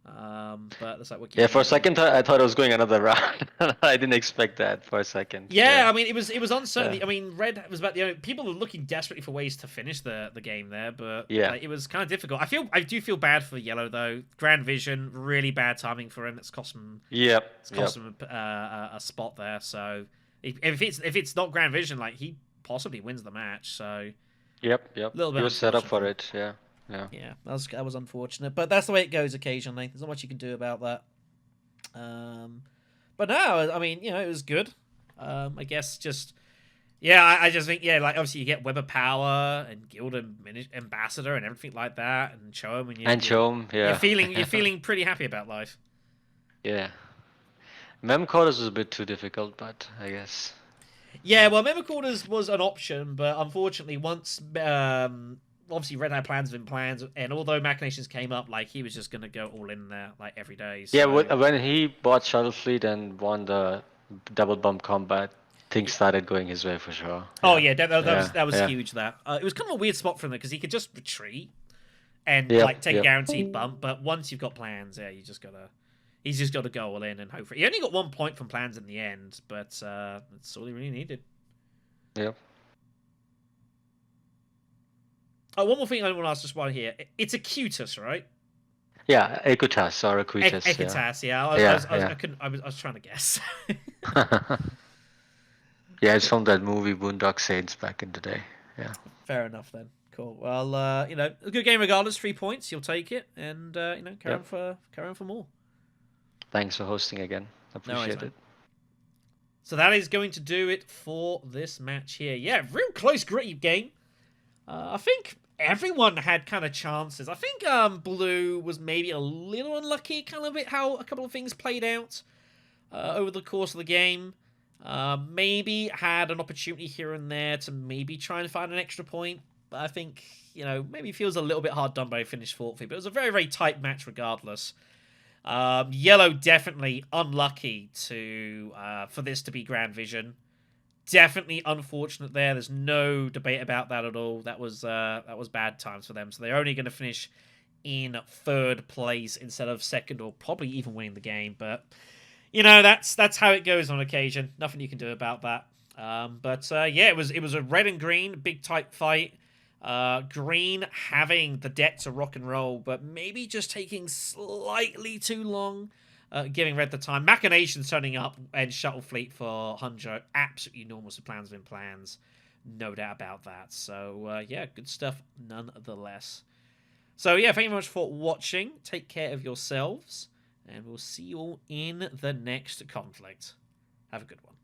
But that's like what. Yeah, for a second I thought I was going another round. I didn't expect that for a second. Yeah, I mean it was uncertain. Yeah. I mean, Red was about the only people were looking desperately for ways to finish the game there, but yeah, it was kind of difficult. I do feel bad for Yellow though. Grand Vision, really bad timing for him. It's cost him. Yep. It's cost him a spot there. So if it's not Grand Vision, like he possibly wins the match. So. Yep. A little bit. He was set up for it. Yeah. Yeah, that was unfortunate, but that's the way it goes occasionally. There's not much you can do about that. But no, I mean, you know, it was good. I guess just, yeah, I just think, yeah, like obviously you get Web of Power and Guild Ambassador and everything like that, and Chom, yeah. You're feeling pretty happy about life. Yeah, Mem Quarters was a bit too difficult, but I guess. Yeah, well, Mimic Orders was an option, but unfortunately, once obviously Red had plans within plans, and although Machinations came up, like he was just gonna go all in there like every day. Yeah, So when he bought Shuttle Fleet and won the double bump combat, things started going his way for sure. oh Yeah. yeah, Yeah. that was Yeah. huge. That it was kind of a weird spot for him because he could just retreat and Yep, like take a yep. guaranteed bump, but once you've got plans, yeah, he's just got to go all in and hope for it. He only got 1 point from plans in the end, but that's all he really needed. Yep. Oh, one more thing I want to ask just while here. It's Aequitas, right? Yeah, Aequitas or Aequitas. Aequitas, yeah. I was trying to guess. Yeah, it's from that movie Boondock Saints back in the day. Yeah. Fair enough then. Cool. Well, a good game regardless. 3 points, you'll take it, and carry on for more. Thanks for hosting again. No worries, Appreciate man. it. So that is going to do it for this match here. Yeah, real close, gritty game. I think everyone had kind of chances. I think Blue was maybe a little unlucky, kind of how a couple of things played out over the course of the game. Maybe had an opportunity here and there to maybe try and find an extra point. But I think, maybe feels a little bit hard done by finish fourth. But it was a very, very tight match regardless. Yellow definitely unlucky for this to be Grand Vision. Definitely unfortunate there. There's no debate about that at all. That was bad times for them. So they're only going to finish in third place instead of second, or probably even winning the game. But that's how it goes on occasion. Nothing you can do about that. It was a red and green big tight fight. Green having the deck to rock and roll, but maybe just taking slightly too long, giving Red the time. Machinations turning up and Shuttle Fleet for Hunjo, absolutely normal to plans within plans, no doubt about that. So good stuff nonetheless. So thank you very much for watching. Take care of yourselves, and we'll see you all in the next conflict. Have a good one.